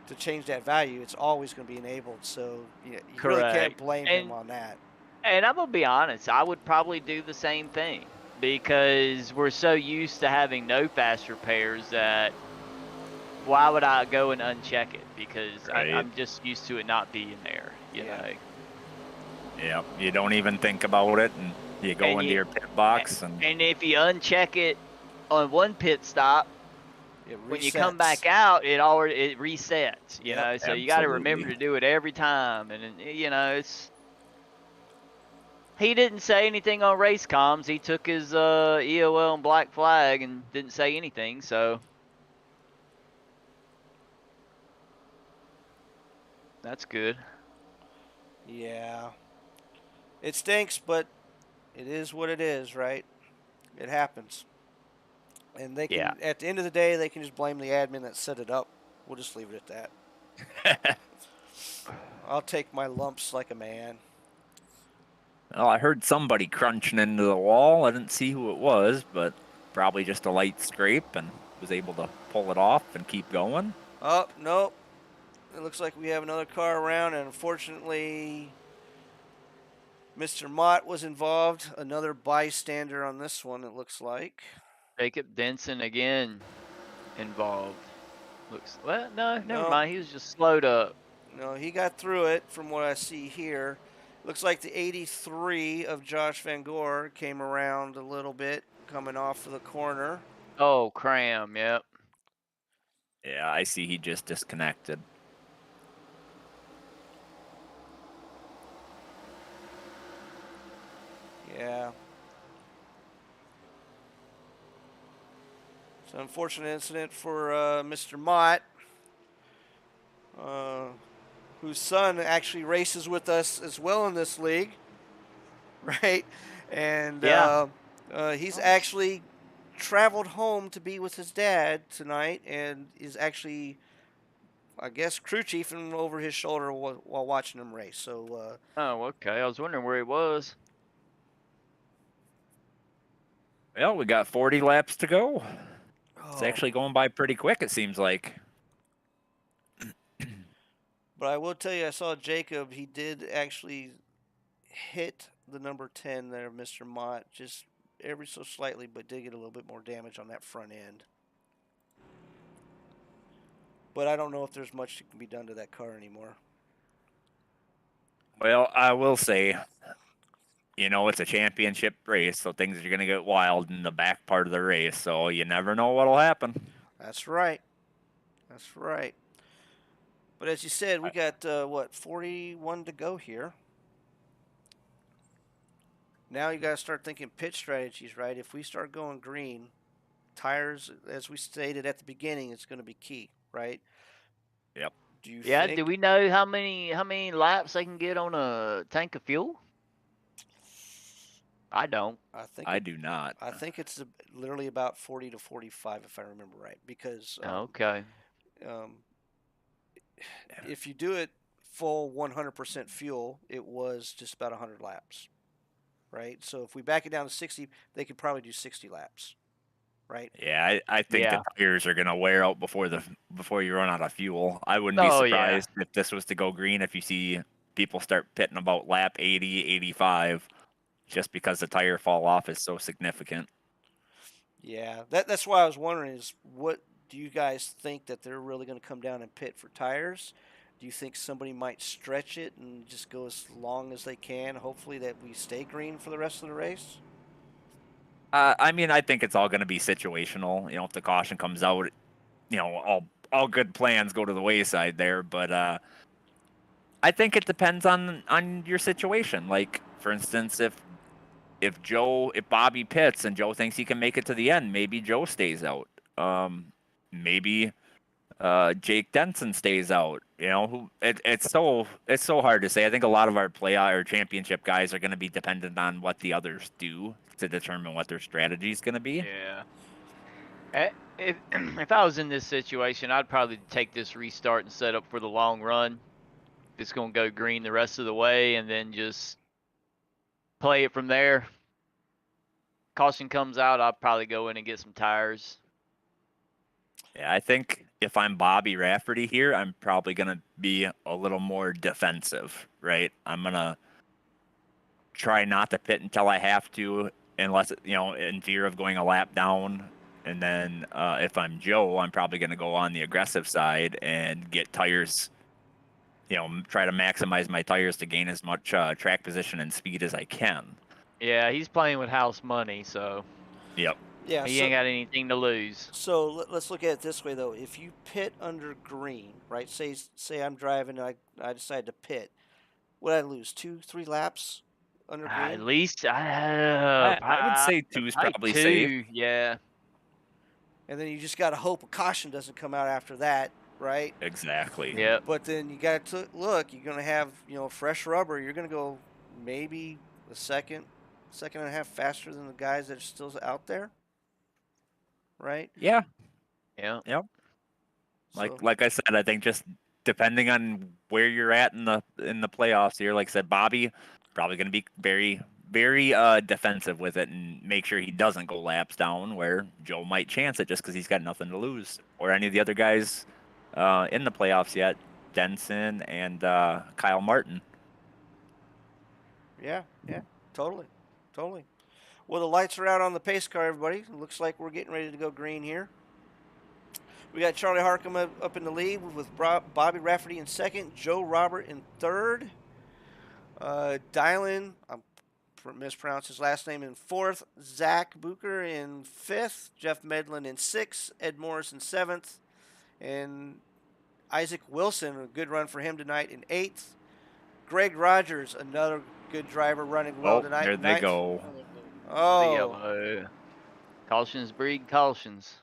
to change that value, it's always going to be enabled. So you really can't correct. blame him on that. And I'm gonna be honest, I would probably do the same thing because we're so used to having no fast repairs that why would I go and uncheck it? Because Right. I'm just used to it not being there, you Yeah. know. Yep. You don't even think about it, and you go And into you, your pit box, and and if you uncheck it on one pit stop, It when you come back resets. out, it resets, you Yep. know. So you got to remember absolutely. to do it every time, and you know it's. He didn't say anything on race comms. He took his EOL and black flag and didn't say anything. So that's good. Yeah. It stinks, but it is what it is, right? It happens. And they Yeah. can, at the end of the day, they can just blame the admin that set it up. We'll just leave it at that. I'll take my lumps like a man. Well, I heard somebody crunching into the wall. I didn't see who it was, but probably just a light scrape, and was able to pull it off and keep going. Oh, nope. It looks like we have another car around, and unfortunately, Mr. Mott was involved. Another bystander on this one, it looks like. Jacob Denson again involved. Looks well. No, never No, mind. He was just slowed up. no, he got through it from what I see here. Looks like the 83 of Josh Van Gore came around a little bit, coming off of the corner. Oh, cram. Yep. Yeah, I see he just disconnected. Yeah. It's an unfortunate incident for Mr. Mott, whose son actually races with us as well in this league, right? And Yeah. he's actually traveled home to be with his dad tonight and is actually, I guess, crew chiefing over his shoulder while watching him race. So, Oh, okay. I was wondering where he was. Well, we got 40 laps to go. It's oh, actually going by pretty quick, it seems like. but I will tell you, I saw Jacob. He did actually hit the number 10 there, Mr. Mott, just ever so slightly, but did get a little bit more damage on that front end. But I don't know if there's much that can be done to that car anymore. Well, I will say, it's a championship race, so things are going to get wild in the back part of the race, so you never know what'll happen. That's right. That's right. But as you said, we got, 41 to go here. Now you got to start thinking pit strategies, right? If we start going green, tires, as we stated at the beginning, it's going to be key, right? Yep. Do you Yeah. think? Do we know how many laps they can get on a tank of fuel? I don't. I do not. I think it's literally about 40 to 45, if I remember right. Because Okay. um, if you do it full 100% fuel, it was just about 100 laps, right? So if we back it down to 60, they could probably do 60 laps, right? Yeah, I think the Yeah. tires are gonna wear out before you run out of fuel. I wouldn't be Oh yeah. surprised if this was to go green if you see people start pitting about lap 80, 85, just because the tire fall off is so significant. Yeah, that's why I was wondering is what do you guys think that they're really going to come down and pit for tires? Do you think somebody might stretch it and just go as long as they can, hopefully that we stay green for the rest of the race? I mean, I think it's all going to be situational. If the caution comes out, all good plans go to the wayside there. But I think it depends on your situation. Like, for instance, if Bobby pits and Joe thinks he can make it to the end, maybe Joe stays out. Maybe Jake Denson stays out. It's so hard to say. I think a lot of our or championship guys are going to be dependent on what the others do to determine what their strategy is going to be. Yeah. If if I was in this situation, I'd probably take this restart and set up for the long run. It's gonna go green the rest of the way, and then just play it from there. caution comes out, I'll probably go in and get some tires. Yeah, I think if I'm Bobby Rafferty here, I'm probably going to be a little more defensive, right? I'm going to try not to pit until I have to, unless, in fear of going a lap down. And then if I'm Joe, I'm probably going to go on the aggressive side and get tires, try to maximize my tires to gain as much track position and speed as I can. Yeah, he's playing with house money, so Yep. Yeah. he ain't got anything to lose. So let's look at it this way, though. If you pit under green, right? Say I'm driving and I decide to pit. Would I lose 2-3 laps under At green? least I would say two is probably probably safe. 2. Yeah. And then you just got to hope a caution doesn't come out after that, right? Exactly. Yep. But then you got to look. You're going to have fresh rubber. You're going to go maybe a second and a half faster than the guys that are still out there, right? Yeah. Yeah. Yep. So, Like I said, I think just depending on where you're at in the playoffs here, like I said, Bobby probably going to be very very defensive with it and make sure he doesn't go laps down where Joe might chance it just because he's got nothing to lose, or any of the other guys in the playoffs yet, Denson and Kyle Martin. yeah, totally. Well, the lights are out on the pace car, everybody. It looks like we're getting ready to go green here. We got Charlie Harcum up in the lead with Bobby Rafferty in second, Joe Robert in third, Dylan, I'm mispronounced his last name, in fourth, Zach Booker in fifth, Jeff Medlin in sixth, Ed Morris in seventh, and Isaac Wilson, a good run for him tonight, in eighth. Greg Rogers, another good driver, running well tonight. There they go. The Oh, yellow. Cautions breed cautions.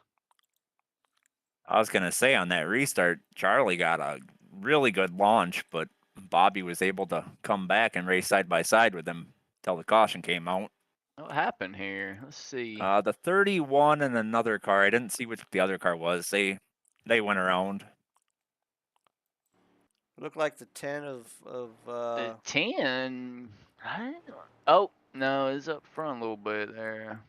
I was going to say on that restart, Charlie got a really good launch, but Bobby was able to come back and race side by side with him till the caution came out. What happened here? Let's see. The 31 and another car. I didn't see which the other car was. They went around. looked like the 10 of The 10. Oh, no, it's up front a little bit there.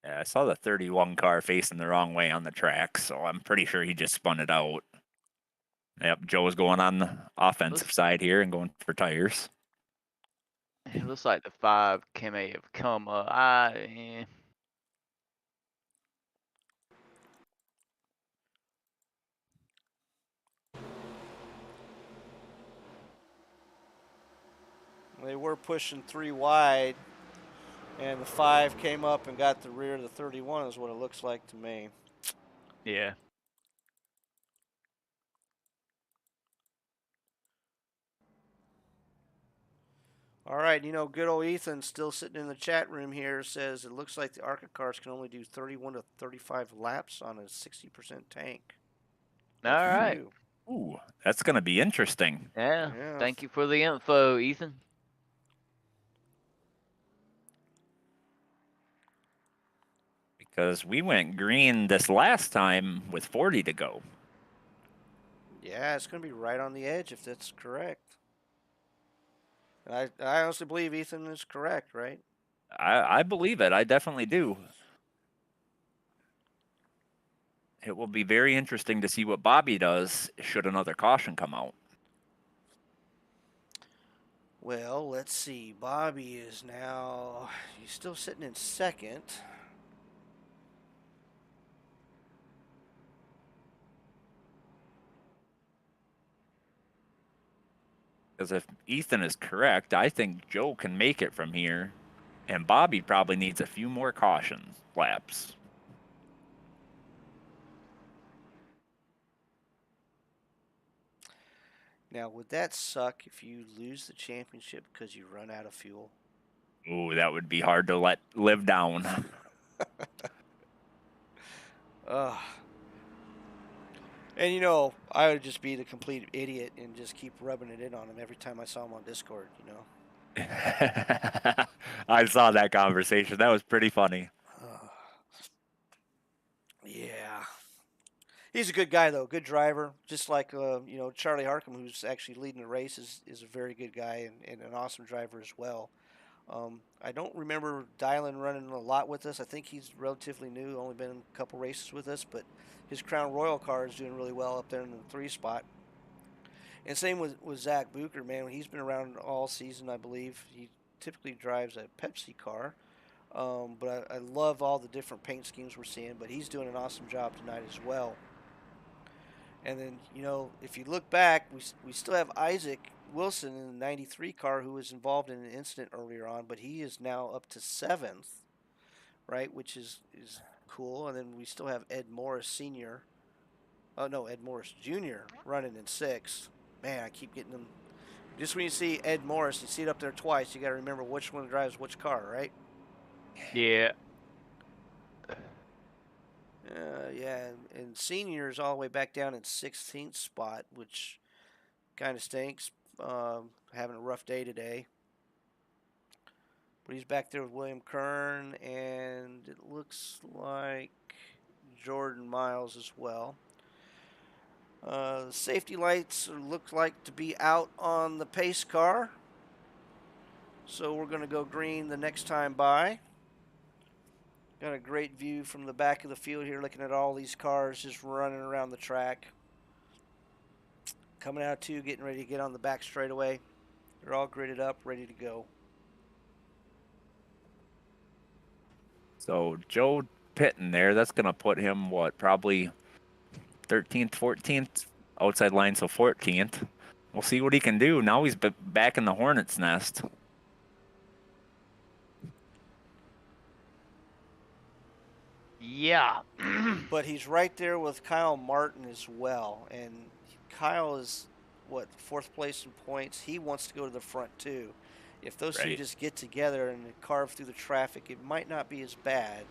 Yeah, I saw the 31 car facing the wrong way on the track, so I'm pretty sure he just spun it out. Yep, Joe was going on the offensive side here and going for tires. It looks like the 5 may have come up. they were pushing 3 wide, and the 5 came up and got the rear of the 31 is what it looks like to me. Yeah. All right, good old Ethan still sitting in the chat room here says it looks like the ARCA cars can only do 31 to 35 laps on a 60% tank. All right. Ooh, that's going to be interesting. Yeah. Thank you for the info, Ethan. Because we went green this last time with 40 to go. Yeah, it's going to be right on the edge if that's correct. And I honestly believe Ethan is correct, right? I believe it. I definitely do. It will be very interesting to see what Bobby does should another caution come out. Well, let's see. Bobby is now, he's still sitting in second. Because if Ethan is correct, I think Joe can make it from here. And Bobby probably needs a few more caution laps. Now, would that suck if you lose the championship because you run out of fuel? Ooh, that would be hard to let live down. Ugh. And I would just be the complete idiot and just keep rubbing it in on him every time I saw him on Discord, I saw that conversation. That was pretty funny. Yeah. He's a good guy, though. Good driver. Just like, Charlie Harcum, who's actually leading the race, is a very good guy and an awesome driver as well. I don't remember Dylan running a lot with us. I think he's relatively new, only been in a couple races with us, but his Crown Royal car is doing really well up there in the 3 spot. And same with Zach Bucher, man. He's been around all season, I believe. He typically drives a Pepsi car, but I love all the different paint schemes we're seeing. But he's doing an awesome job tonight as well. And then, if you look back, we still have Isaac Wilson in the 93 car who was involved in an incident earlier on, but he is now up to 7th, right, which is cool. And then we still have Ed Morris Sr. Oh, no, Ed Morris Jr. running in 6th. Man, I keep getting them. Just when you see Ed Morris, you see it up there twice, you got to remember which one drives which car, right? Yeah. Yeah, and seniors all the way back down in 16th spot, which kind of stinks. Having a rough day today. But he's back there with William Kern, and it looks like Jordan Miles as well. The safety lights look like to be out on the pace car. So we're going to go green the next time by. Got a great view from the back of the field here, looking at all these cars just running around the track. Coming out 2, getting ready to get on the back straightaway. They're all gridded up, ready to go. So Joe pitting there, that's going to put him, probably 13th, 14th, outside line, so 14th. We'll see what he can do. Now he's back in the Hornets' nest. Yeah. But he's right there with Kyle Martin as well. And Kyle is, 4th place in points. He wants to go to the front, too. If those two just get together and carve through the traffic, it might not be as bad.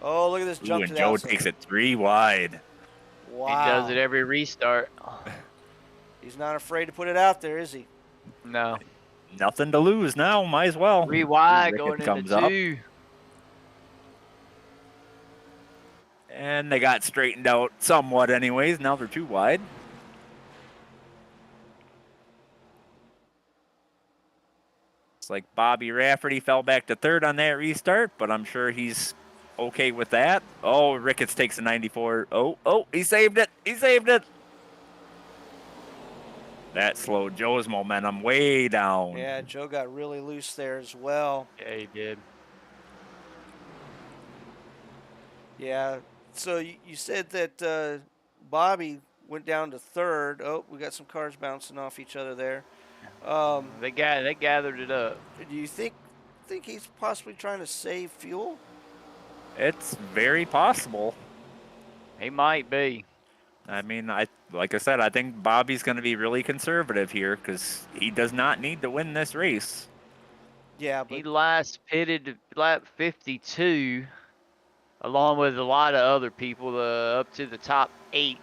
Oh, look at this jump to the Joe outside. takes it 3 wide. Wow. He does it every restart. He's not afraid to put it out there, is he? No. Nothing to lose now. Might as well. 3 wide Ricketts going comes into up. 2. And they got straightened out somewhat anyways. Now they're 2 wide. It's like Bobby Rafferty fell back to 3rd on that restart, but I'm sure he's okay with that. Oh, Ricketts takes a 94. Oh, he saved it. He saved it. That slowed Joe's momentum way down. Yeah, Joe got really loose there as well. Yeah, he did. Yeah. So you said that Bobby went down to 3rd. Oh, we got some cars bouncing off each other there. They gathered it up. Do you think he's possibly trying to save fuel? It's very possible. He might be. I mean, like I said, I think Bobby's going to be really conservative here because he does not need to win this race. Yeah, but He last pitted lap 52, along with a lot of other people, up to the top 8.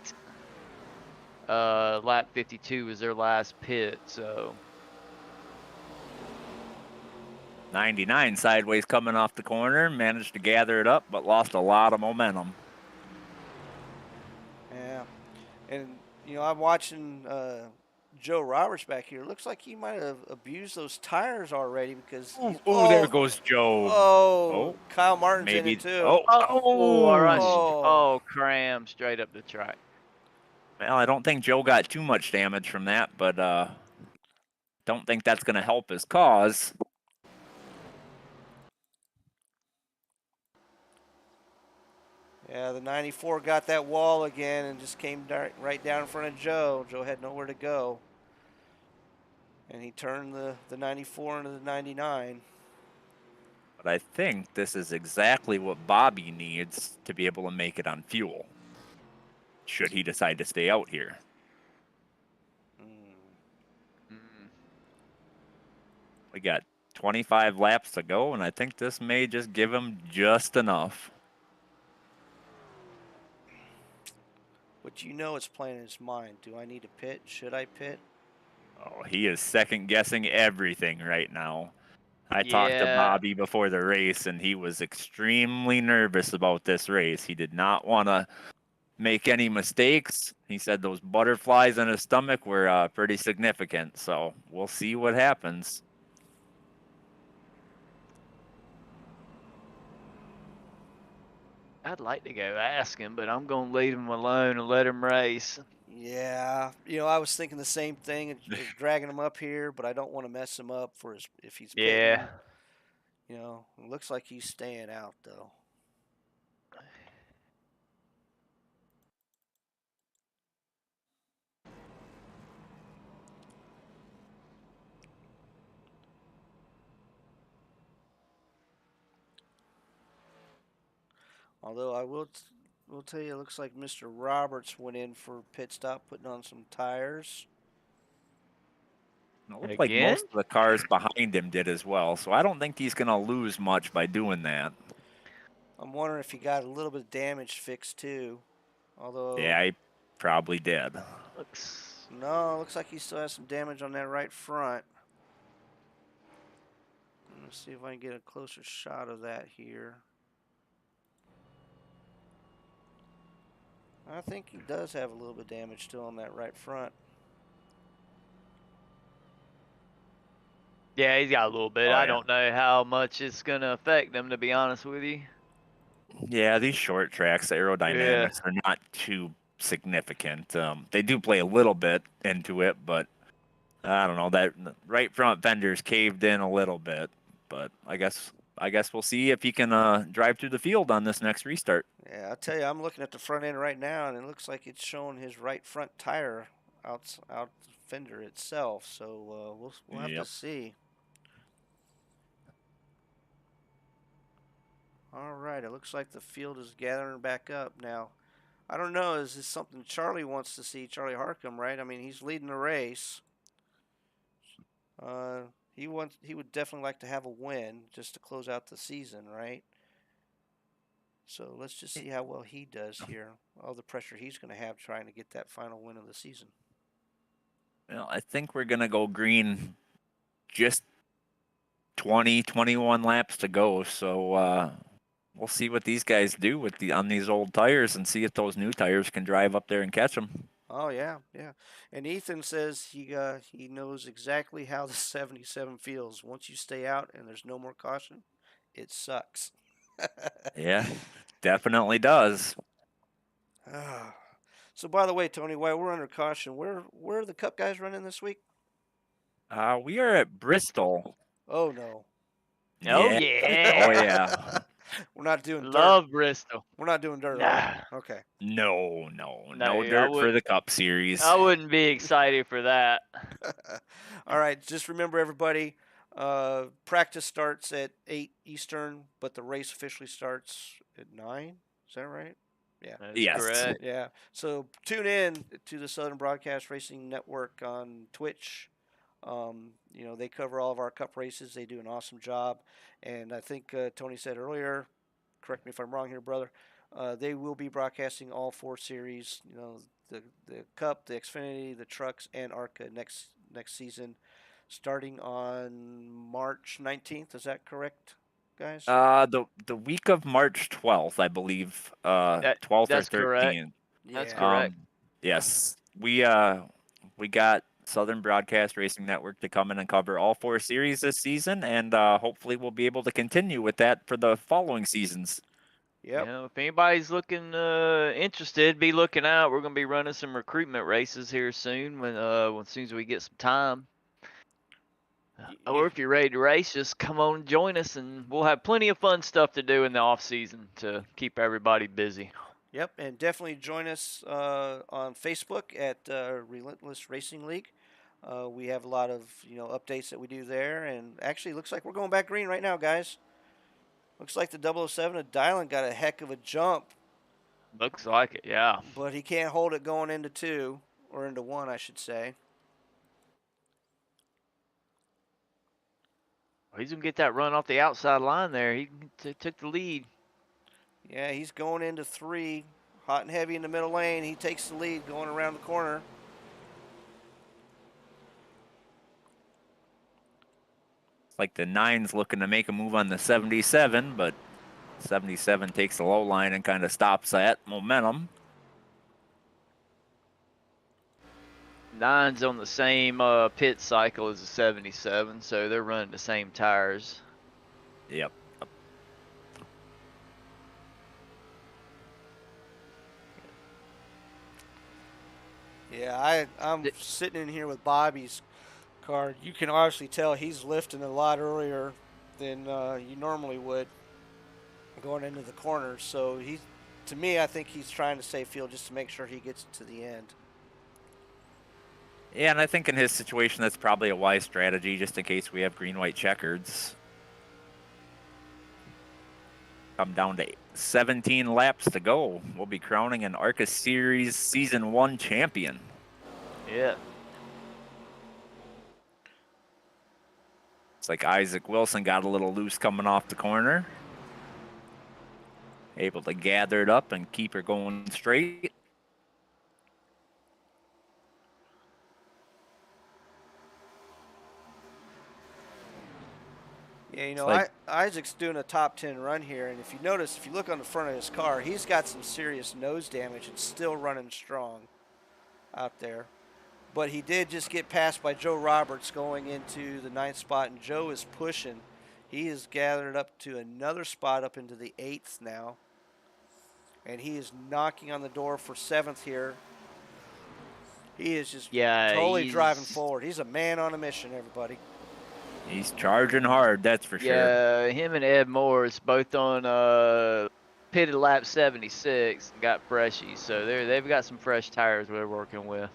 Lap 52 was their last pit, so. 99 sideways coming off the corner, managed to gather it up, but lost a lot of momentum. yeah, and I'm watching Joe Roberts back here. Looks like he might have abused those tires already because. There goes Joe. Oh, Kyle Martin's in maybe. it too. Oh, cram straight up the track. Well, I don't think Joe got too much damage from that, but don't think that's going to help his cause. Yeah, the 94 got that wall again and just came right down in front of Joe. Joe had nowhere to go. And he turned the 94 into the 99. But I think this is exactly what Bobby needs to be able to make it on fuel, should he decide to stay out here. We got 25 laps to go, and I think this may just give him just enough. But it's playing in his mind. Do I need to pit? Should I pit? Oh, he is second-guessing everything right now. I talked to Bobby before the race, and he was extremely nervous about this race. He did not want to make any mistakes. He said those butterflies in his stomach were pretty significant, so we'll see what happens. I'd like to go ask him, but I'm gonna leave him alone and let him race. Yeah, I was thinking the same thing, dragging him up here, but I don't want to mess him up for if he's pitting. Yeah. It looks like he's staying out though. Although I will tell you, it looks like Mr. Roberts went in for pit stop, putting on some tires. It looked like Again? most of the cars behind him did as well, so I don't think he's going to lose much by doing that. I'm wondering if he got a little bit of damage fixed too. Although, Yeah, he probably did. No, it looks like he still has some damage on that right front. Let's see if I can get a closer shot of that here. I think he does have a little bit of damage still on that right front. Yeah, he's got a little bit. Oh, I yeah. don't know how much it's gonna affect him, to be honest with you. Yeah, these short tracks, the aerodynamics are not too significant. They do play a little bit into it, but I don't know, that right front fender's caved in a little bit. But I guess we'll see if he can drive through the field on this next restart. Yeah, I'll tell you, I'm looking at the front end right now, and it looks like it's showing his right front tire out the fender itself. So we'll have to see. All right, it looks like the field is gathering back up now. I don't know, is this something Charlie wants to see? Charlie Harcum, right? I mean, he's leading the race. He would definitely like to have a win just to close out the season, right? So let's just see how well he does here. All the pressure he's going to have trying to get that final win of the season. Well, I think we're going to go green just 20, 21 laps to go. So we'll see what these guys do on these old tires and see if those new tires can drive up there and catch them. Oh yeah, yeah. And Ethan says he knows exactly how the 77 feels. Once you stay out and there's no more caution, it sucks. Yeah, definitely does. So by the way, Tony, while we're under caution, where are the Cup guys running this week? We are at Bristol. Oh no. Oh Yeah. yeah. Oh yeah. We're not doing dirt. Love Bristol. We're not doing dirt. Nah. Okay. No I dirt for the Cup Series. I wouldn't be excited for that. All right, just remember everybody, practice starts at 8 Eastern, but the race officially starts at 9. Is that right? Yeah. That's Yes. correct. Yeah. So tune in to the Southern Broadcast Racing Network on Twitch. They cover all of our Cup races. They do an awesome job. And I think Tony said earlier, correct me if I'm wrong here, brother, they will be broadcasting all 4 series, the Cup, the Xfinity, the Trucks, and ARCA next season, starting on March 19th. Is that correct, guys? The week of March 12th, I believe. 12th or 13th. Correct. That's correct. Yes, we got Southern Broadcast Racing Network to come in and cover all 4 series this season, and hopefully we'll be able to continue with that for the following seasons. Yep. If anybody's looking interested, be looking out. We're gonna be running some recruitment races here soon when as soon as we get some time. Or if you're ready to race, just come on and join us, and we'll have plenty of fun stuff to do in the off season to keep everybody busy. Yep, and definitely join us on Facebook at Relentless Racing League. We have a lot of updates that we do there, and actually looks like we're going back green right now, guys. Looks like the 007 of Dylan got a heck of a jump. Looks like it, yeah. But he can't hold it going into 2, or into 1, I should say. He's gonna get that run off the outside line there. He took the lead. Yeah, he's going into 3, hot and heavy in the middle lane. He takes the lead going around the corner. It's like the 9's looking to make a move on the 77, but 77 takes the low line and kind of stops that momentum. 9's on the same pit cycle as the 77, so they're running the same tires. Yep. Yeah, I'm sitting in here with Bobby's card. You can obviously tell he's lifting a lot earlier than you normally would going into the corner. So to me, I think he's trying to save field just to make sure he gets to the end. Yeah, and I think in his situation, that's probably a wise strategy, just in case we have green-white checkers. Come down to 17 laps to go. We'll be crowning an ARCA Series Season 1 champion. Yeah. It's like Isaac Wilson got a little loose coming off the corner. Able to gather it up and keep her going straight. Yeah, you know, like, Isaac's doing a top 10 run here, and if you notice, if you look on the front of his car, he's got some serious nose damage and still running strong out there. But he did just get passed by Joe Roberts going into the 9th spot, and Joe is pushing. He has gathered up to another spot up into the 8th now, and he is knocking on the door for 7th here. He is just totally driving forward. He's a man on a mission, everybody. He's charging hard, that's for sure. Yeah, him and Ed Morris both on pitted lap 76 and got freshies, so they've got some fresh tires they're working with.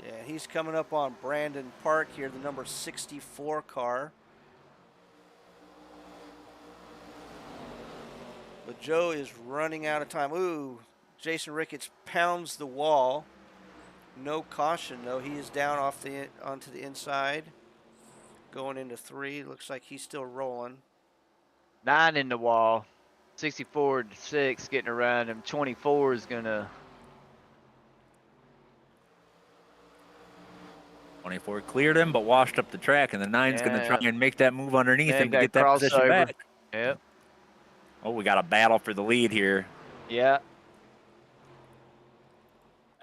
Yeah, he's coming up on Brandon Park here, the number 64 car. But Joe is running out of time. Ooh, Jason Ricketts pounds the wall. No caution, though. He is down onto the inside. Going into 3. Looks like he's still rolling. 9 in the wall. 64 to 6 getting around him. 24 is going to... 24 cleared him, but washed up the track, and the 9's going to try and make that move underneath him to get that position back. Yep. Oh, we got a battle for the lead here. Yeah.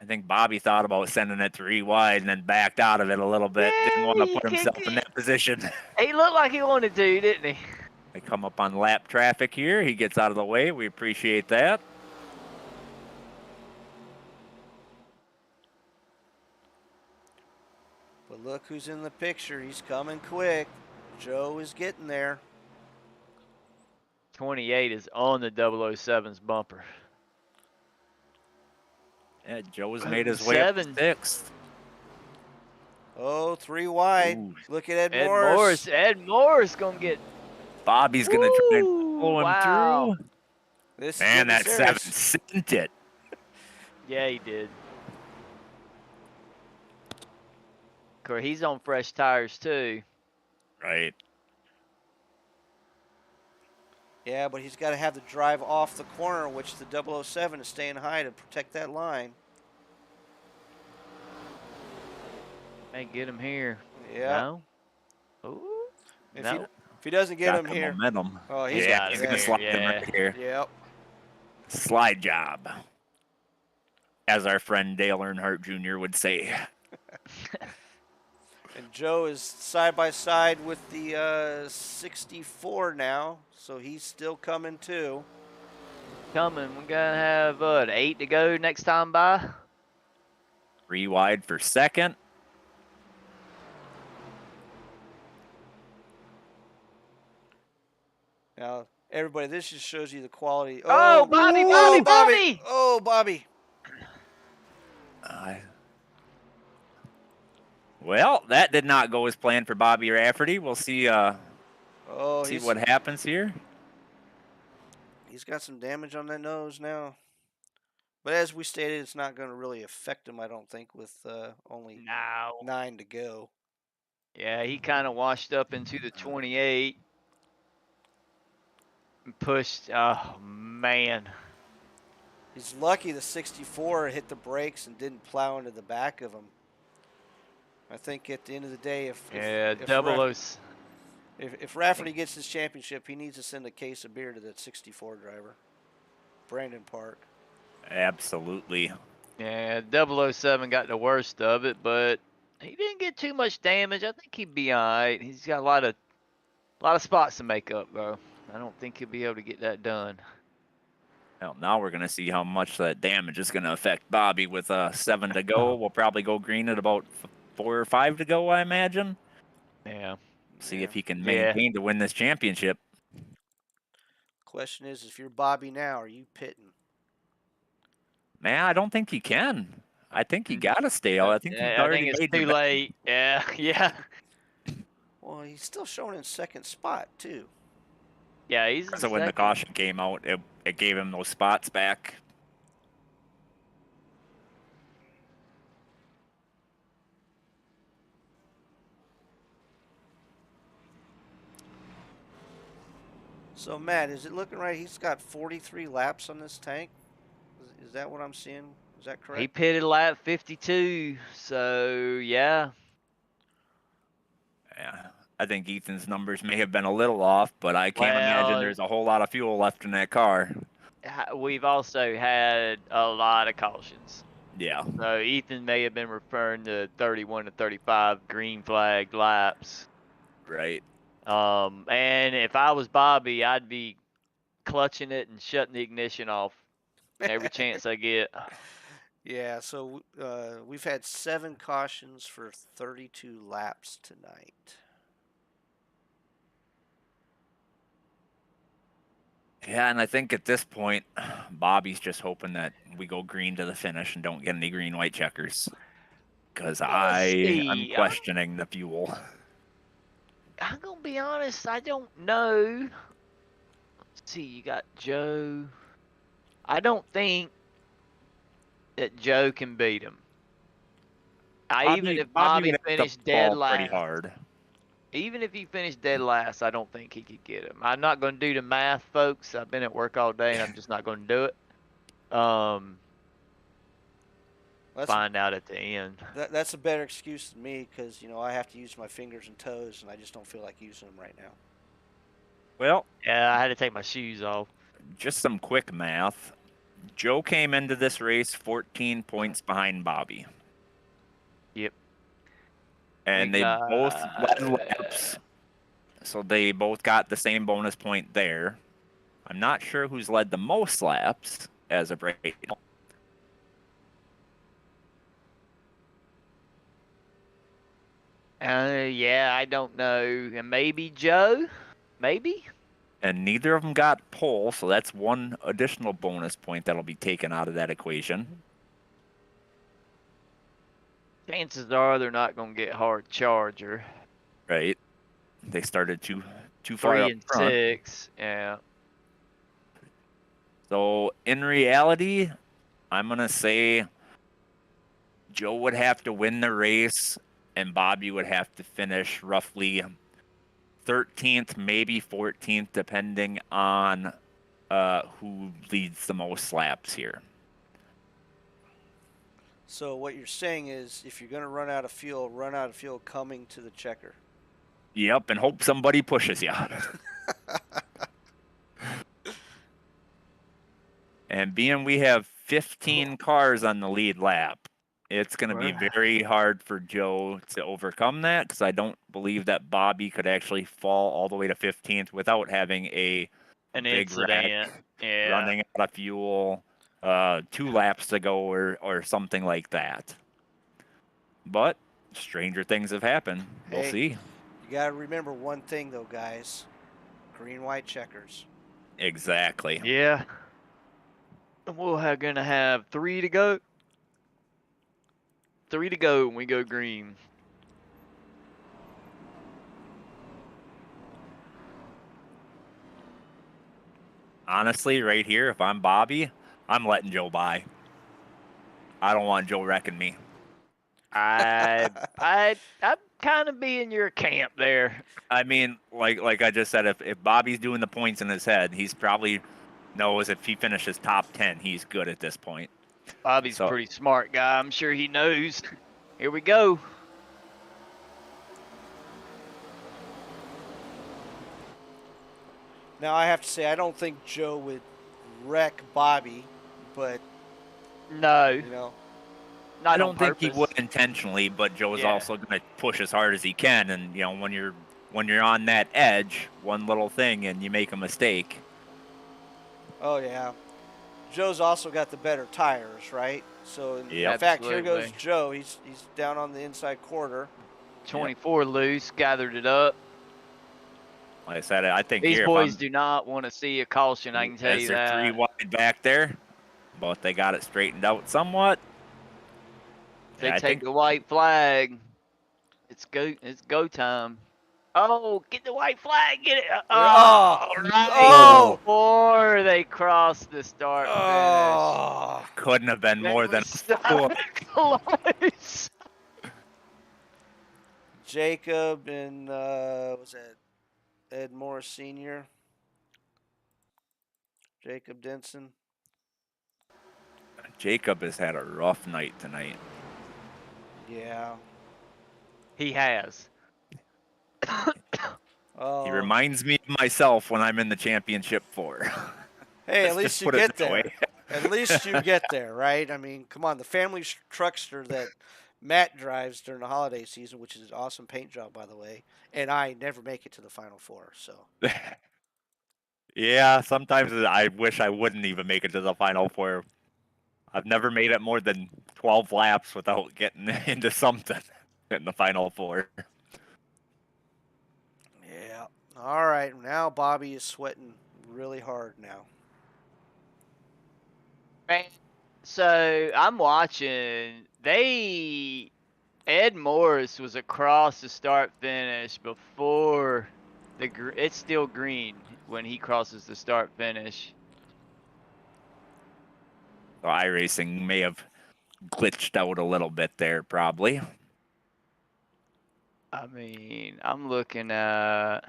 I think Bobby thought about sending it 3 wide and then backed out of it a little bit. Yeah, didn't want to put himself in that position. He looked like he wanted to, didn't he? They come up on lap traffic here. He gets out of the way. We appreciate that. But look who's in the picture. He's coming quick. Joe is getting there. 28 is on the 007's bumper. Yeah, Joe's made his way up to 6th. Oh, 3 wide. Ooh. Look at Ed Morris. Ed Morris going to get... Bobby's going to try and pull him through. Man, that 7 sent it. Yeah, he did. Of course, he's on fresh tires, too. Right. Yeah, but he's got to have the drive off the corner, which the 007 is staying high to protect that line. May get him here. Yeah. No? Ooh. If he doesn't get him here. Momentum. Oh, he's going to slide him right here. Yep. Slide job, as our friend Dale Earnhardt Jr. would say. And Joe is side by side with the 64 now, so he's still coming too. Coming. We're going to have 8 to go next time by. 3 wide for 2nd. Now, everybody, this just shows you the quality. Oh, Bobby! Oh, Bobby. Well, that did not go as planned for Bobby Rafferty. We'll see. See what happens here. He's got some damage on that nose now, but as we stated, it's not going to really affect him. I don't think with only 9 to go. Yeah, he kind of washed up into the 28 and pushed. Oh man. He's lucky the 64 hit the brakes and didn't plow into the back of him. I think at the end of the day, if Rafferty gets his championship, he needs to send a case of beer to that 64 driver, Brandon Park. Absolutely. Yeah, 007 got the worst of it, but he didn't get too much damage. I think he'd be all right. He's got a lot of spots to make up, though. I don't think he'll be able to get that done. Well, now we're going to see how much that damage is going to affect Bobby with 7 to go. We'll probably go green at about 4 or 5 to go, I imagine. Yeah. See if he can Yeah. maintain to win this championship. Question is, if you're Bobby now, are you pitting? Man, I don't think he can. I think he got to stay out. I think he's I think already it's made the too bet. late. Yeah. Yeah. Well, he's still showing in second spot too. Yeah, he's in So when the second. caution came out, it gave him those spots back. So Matt, is it looking right? He's got 43 laps on this tank. Is that what I'm seeing? Is that correct? He pitted lap 52. So, yeah. Yeah. I think Ethan's numbers may have been a little off, but I can't imagine Well, there's a whole lot of fuel left in that car. we've also had a lot of cautions. Yeah. So Ethan may have been referring to 31 to 35 green flag laps. Right. And if I was Bobby, I'd be clutching it and shutting the ignition off every chance I get. Yeah, so we've had 7 cautions for 32 laps tonight. Yeah, and I think at this point, Bobby's just hoping that we go green to the finish and don't get any green-white checkers. Because I'm questioning the fuel. I'm going to be honest, I don't know. Let's see, you got Joe. I don't think that Joe can beat him. Even if Bobby would have to finished dead fall pretty last, hard. even if he finished dead last, I don't think he could get him. I'm not going to do the math, folks. I've been at work all day, and I'm just not going to do it. Find out at the end. That's a better excuse than me because, I have to use my fingers and toes, and I just don't feel like using them right now. Well, yeah, I had to take my shoes off. Just some quick math. Joe came into this race 14 points behind Bobby. Yep. And they both led laps, so they both got the same bonus point there. I'm not sure who's led the most laps as of right now. Yeah, I don't know. And maybe Joe? Maybe? And neither of them got pole, so that's one additional bonus point that'll be taken out of that equation. Chances are they're not going to get hard charger. Right. They started too far 3 up and front. 6, yeah. So in reality, I'm going to say Joe would have to win the race and Bobby would have to finish roughly 13th, maybe 14th, depending on who leads the most laps here. So what you're saying is, if you're going to run out of fuel coming to the checker. Yep, and hope somebody pushes you. And being we have 15 cars on the lead lap, it's going to be very hard for Joe to overcome that because I don't believe that Bobby could actually fall all the way to 15th without having a An big incident. wreck, running out of fuel, 2 laps to go or something like that. But stranger things have happened. We'll see. You got to remember one thing, though, guys. Green-white checkers. Exactly. Yeah. We're going to have 3 to go. 3 to go when we go green. Honestly, right here, if I'm Bobby, I'm letting Joe by. I don't want Joe wrecking me. I'm kind of be in your camp there. I mean, like I just said, if Bobby's doing the points in his head, he's probably knows if he finishes top 10, he's good at this point. Bobby's a pretty smart guy. I'm sure he knows. Here we go. Now, I have to say, I don't think Joe would wreck Bobby, but... No. I don't think he would intentionally, but Joe's also going to push as hard as he can. And, when you're on that edge, one little thing and you make a mistake. Oh, yeah. Joe's also got the better tires, right? So in Yep. fact, here goes Absolutely. Joe. He's down on the inside quarter. 24 loose, gathered it up. Like I said, I think These here, boys do not want to see a caution, I can tell as you they're 3 that. wide back there, but they got it straightened out somewhat. If they I take think the white flag, it's go time. Oh, get the white flag, get it. Oh, Right oh, before they cross the start finish. oh. couldn't have been They more were than so 4. close. Jacob and was that Ed Morris Sr.? Jacob Denson. Jacob has had a rough night tonight. Yeah. He has. He Oh. reminds me of myself when I'm in the championship 4. Hey, at Let's least just you put it get that way. there. At least you get there, right? I mean, come on. The family truckster that Matt drives during the holiday season, which is an awesome paint job, by the way, and I never make it to the Final Four. So Yeah, sometimes I wish I wouldn't even make it to the Final 4. I've never made it more than 12 laps without getting into something in the Final 4. yeah. All right. Now Bobby is sweating really hard now. Man, so I'm watching. Ed Morris was across the start finish before it's still green when he crosses the start finish. So iRacing may have glitched out a little bit there, probably. I mean, I'm looking at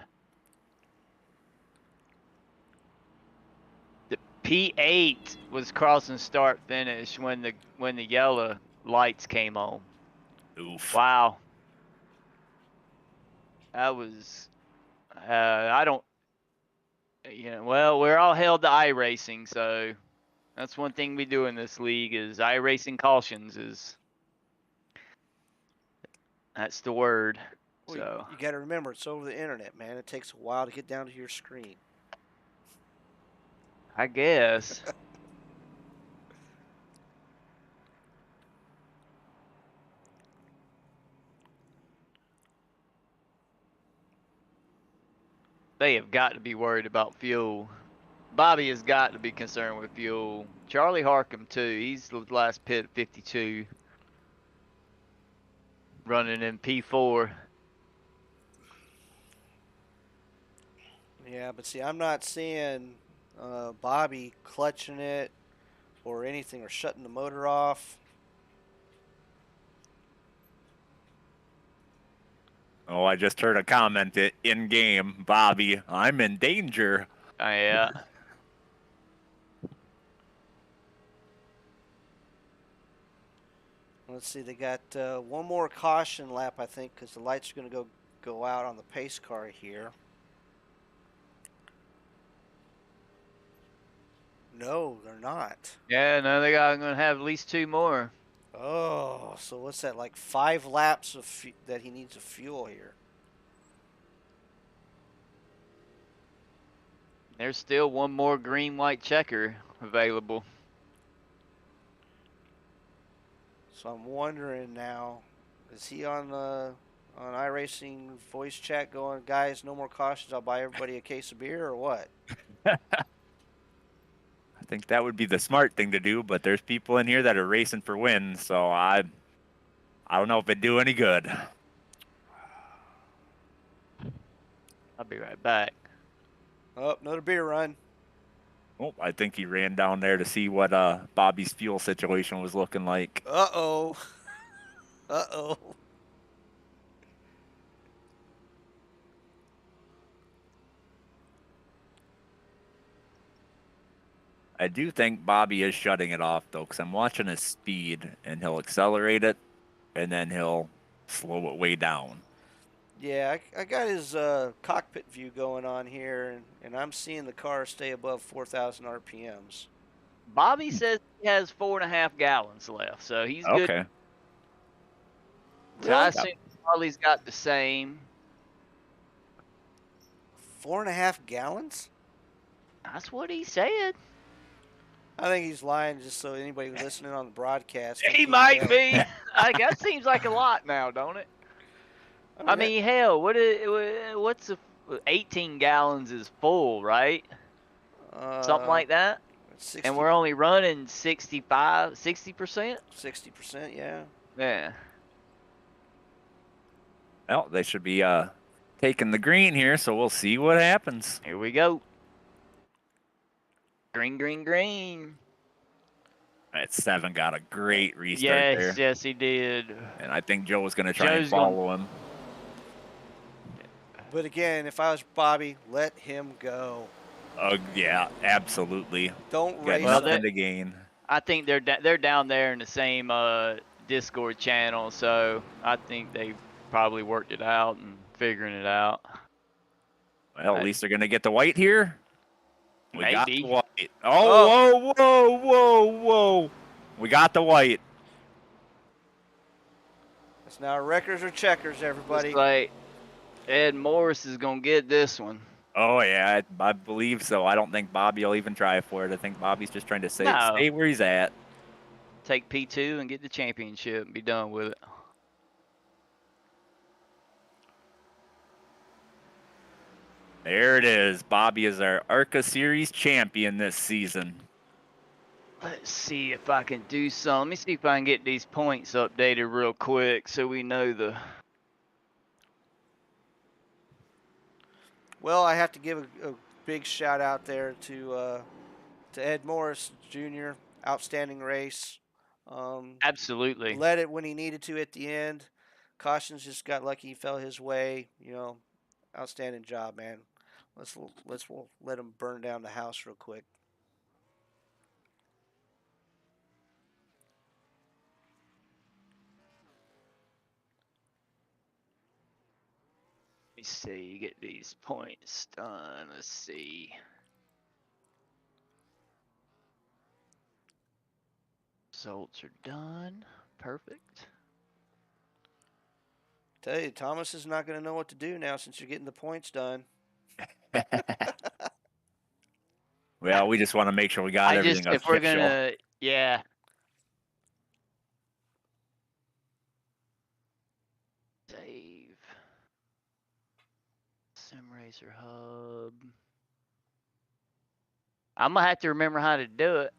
the P8 was crossing start finish when the yellow lights came on. Oof. Wow. That was I don't well, we're all held to iRacing, so that's one thing we do in this league is iRacing cautions that's the word. Well, So you got to remember, it's over the internet, man. It takes a while to get down to your screen. I guess. They have got to be worried about fuel. Bobby has got to be concerned with fuel. Charlie Harcum too. He's the last pit at 52. Running in P4. Yeah, but see, I'm not seeing Bobby clutching it or anything or shutting the motor off. Oh, I just heard a comment in game. Bobby, I'm in danger. Yeah. Let's see, they got one more caution lap, I think, because the lights are going to go out on the pace car here. No, they're not. Yeah, no, they got going to have at least 2 more. Oh, so what's that, like 5 laps of that he needs of fuel here? There's still one more green-white checker available. So I'm wondering now, is he on iRacing voice chat going, guys, no more cautions, I'll buy everybody a case of beer, or what? I think that would be the smart thing to do, but there's people in here that are racing for wins, so I don't know if it'd do any good. I'll be right back. Oh, another beer run. Oh, I think he ran down there to see what Bobby's fuel situation was looking like. Uh-oh. Uh-oh. I do think Bobby is shutting it off, though, because I'm watching his speed, and he'll accelerate it, and then he'll slow it way down. Yeah, I got his cockpit view going on here, and I'm seeing the car stay above 4,000 RPMs. Bobby says he has 4.5 gallons left, so he's good. Okay. So I Really? assume Charlie's got the same. 4.5 gallons? That's what he said. I think he's lying just so anybody listening on the broadcast. He can might tell. be. That seems like a lot now, don't it? I mean, hell, what's 18 gallons is full, right? Something like that. 60, And we're only running 60%. 60%, yeah. Yeah. Well, they should be taking the green here, so we'll see what happens. Here we go. Green, green, green. That 7 got a great restart there. Yes, he did. And I think Joe was going to try and follow him. But again, if I was Bobby, let him go. Yeah, absolutely. Don't Got race. nothing to gain. I think they're down there in the same Discord channel, so I think they probably worked it out and figuring it out. Well, at least they're going to get the white here. We got Maybe. the white. Oh, whoa. We got the white. It's now records or checkers, everybody. Looks like Ed Morris is going to get this one. Oh, yeah, I believe so. I don't think Bobby will even try for it. I think Bobby's just trying to stay where he's at. Take P2 and get the championship and be done with it. There it is. Bobby is our ARCA Series champion this season. Let's see if I can do some. Let me see if I can get these points updated real quick so we know the... Well, I have to give a big shout out there to Ed Morris Jr. Outstanding race. Absolutely. Led it when he needed to at the end. Cautions just got lucky. He fell his way. Outstanding job, man. We'll let him burn down the house real quick. Let me see, get these points done. Let's see. Results are done. Perfect. Tell you, Thomas is not going to know what to do now since you're getting the points done. Well, we just want to make sure we got everything official. If we're gonna, yeah. Save. SimRacer Hub. I'm gonna have to remember how to do it.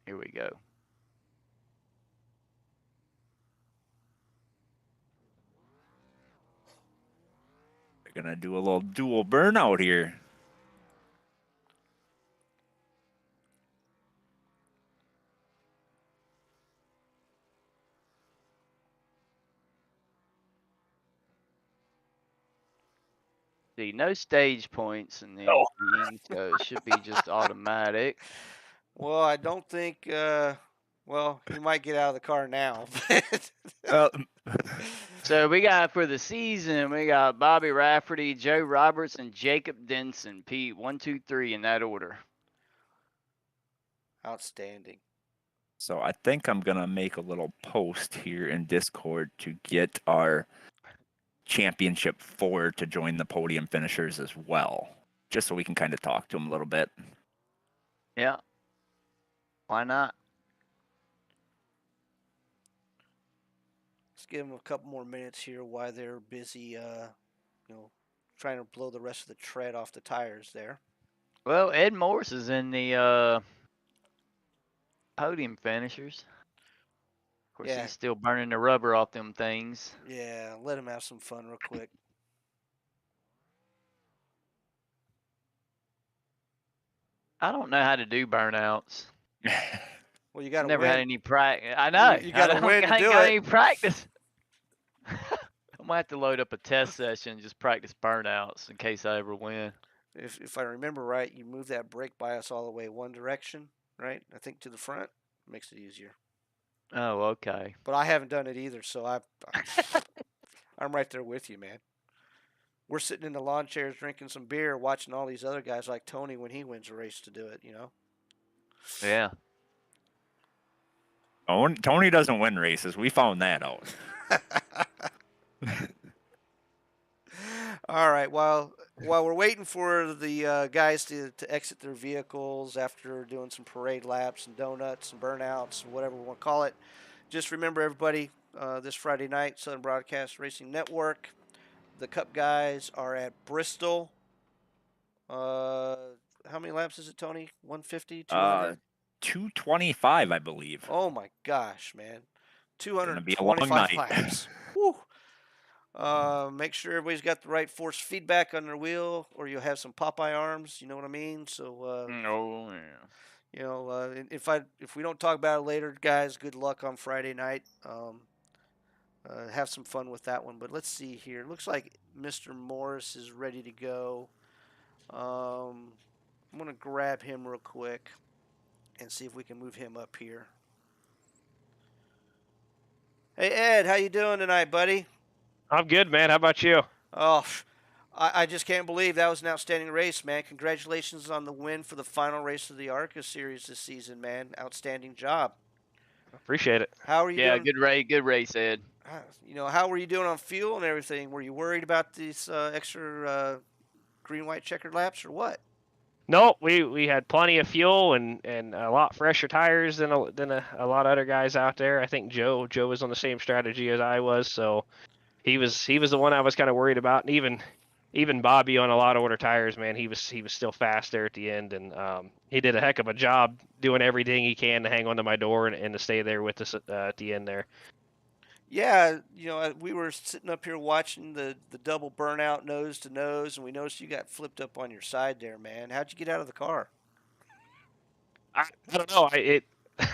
Here we go. We're gonna do a little dual burnout here. See, no stage points in the so it should be just automatic. Well, I don't think. Well, he might get out of the car now. So we got for the season, we got Bobby Rafferty, Joe Roberts, and Jacob Denson. Pete, 1, 2, 3 in that order. Outstanding. So I think I'm gonna make a little post here in Discord to get our championship 4 to join the podium finishers as well, just so we can kind of talk to them a little bit. Yeah. Why not? Let's give them a couple more minutes here while they're busy, trying to blow the rest of the tread off the tires there. Well, Ed Morris is in the podium finishers. Of course, he's still burning the rubber off them things. Yeah, let him have some fun real quick. I don't know how to do burnouts. Well, you got to never win. had any practice. I know. You got to win to do got it. any practice. I might have to load up a test session and just practice burnouts in case I ever win. If I remember right, you move that brake bias all the way one direction, right? I think to the front. Makes it easier. Oh, okay. But I haven't done it either, so I'm right there with you, man. We're sitting in the lawn chairs drinking some beer, watching all these other guys like Tony when he wins a race to do it, Yeah. Tony doesn't win races. We found that out. All right. Well, while we're waiting for the guys to exit their vehicles after doing some parade laps and donuts and burnouts and whatever we want to call it, just remember everybody, this Friday night, Southern Broadcast Racing Network, the Cup guys are at Bristol. Uh, how many laps is it, Tony? 150, 200? 225, I believe. Oh my gosh, man. Gonna be a long 225 night. laps. Whew. Make sure everybody's got the right force feedback on their wheel, or you'll have some Popeye arms. You know what I mean? So, Oh yeah. if we don't talk about it later, guys, good luck on Friday night. Have some fun with that one. But let's see here. Looks like Mr. Morris is ready to go. I'm gonna grab him real quick and see if we can move him up here. Hey Ed, how you doing tonight, buddy? I'm good, man. How about you? Oh, I just can't believe that was an outstanding race, man. Congratulations on the win for the final race of the ARCA series this season, man. Outstanding job. Appreciate it. How are you Yeah, doing? good race, Ed. How were you doing on fuel and everything? Were you worried about these extra green, white, checkered laps or what? No, we had plenty of fuel and a lot fresher tires than a lot of other guys out there. I think Joe was on the same strategy as I was, so he was the one I was kind of worried about. And even Bobby on a lot of older tires, man, he was still fast there at the end, and he did a heck of a job doing everything he can to hang onto my door and to stay there with us at the end there. Yeah, we were sitting up here watching the double burnout nose to nose, and we noticed you got flipped up on your side there, man. How'd you get out of the car? I don't know.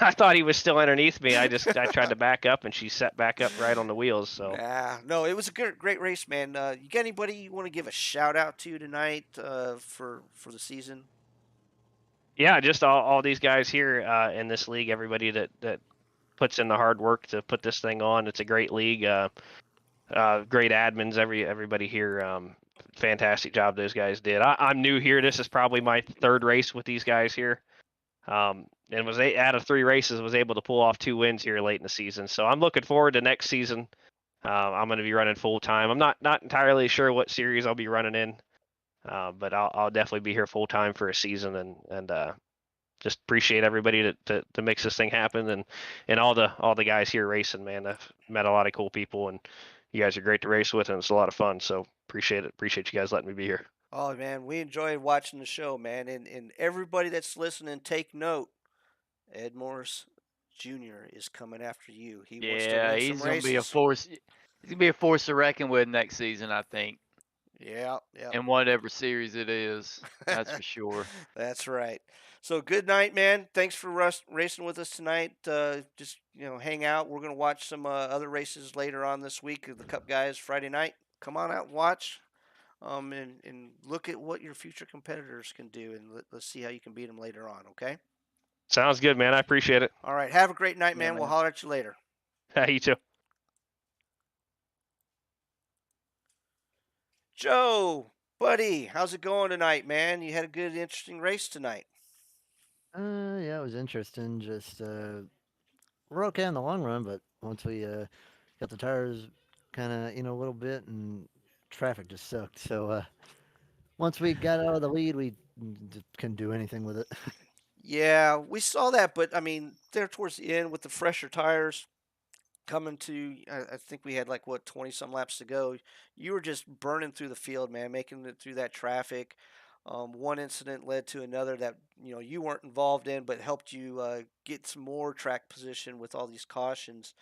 I thought he was still underneath me. I tried to back up, and she set back up right on the wheels. So No, it was a great race, man. You got anybody you want to give a shout out to tonight for the season? yeah, just all these guys here in this league, everybody that puts in the hard work to put this thing on. It's a great league. Great admins, everybody here. Fantastic job those guys did. I'm new here. This is probably my third race with these guys here. And was out of 3 races, was able to pull off 2 wins here late in the season. So I'm looking forward to next season. I'm going to be running full time. I'm not entirely sure what series I'll be running in, but I'll definitely be here full time for a season and just appreciate everybody to makes this thing happen and all the guys here racing, man. I've met a lot of cool people and you guys are great to race with and it's a lot of fun. So appreciate it. Appreciate you guys letting me be here. Oh man, we enjoyed watching the show, man, and everybody that's listening, take note. Ed Morris Jr. is coming after you. He wants to Yeah, win he's some gonna be a races. force. He's gonna be a force to reckon with next season, I think, Yeah, in whatever series it is. That's for sure. That's right. So good night, man. Thanks for racing with us tonight. Just hang out. We're gonna watch some other races later on this week. The Cup guys Friday night. Come on out and watch. And look at what your future competitors can do, and let's see how you can beat them later on. Okay. Sounds good, man. I appreciate it. All right. Have a great night, Yeah, man. We'll man. holler at you later. You too. Joe, buddy, how's it going tonight, man? You had a good, interesting race tonight. Yeah, it was interesting. Just we're okay in the long run, but once we got the tires kind of a little bit, and traffic just sucked. So once we got out of the lead, we just couldn't do anything with it. Yeah, we saw that, but I mean, there towards the end with the fresher tires coming to, I think we had like what 20 some laps to go. You were just burning through the field, man, making it through that traffic. One incident led to another that you weren't involved in, but helped you get some more track position with all these cautions.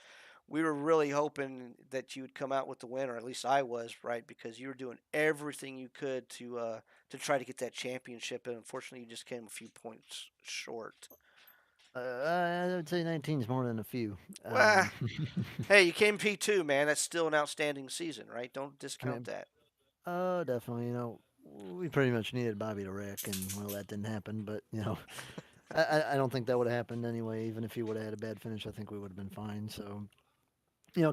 We were really hoping that you would come out with the win, or at least I was, right? Because you were doing everything you could to try to get that championship, and unfortunately, you just came a few points short. I would say 19 is more than a few. Well, hey, you came P2, man. That's still an outstanding season, right? Don't I discount mean, that. oh, definitely. We pretty much needed Bobby to wreck, and well, that didn't happen. But I don't think that would have happened anyway. Even if he would have had a bad finish, I think we would have been fine. So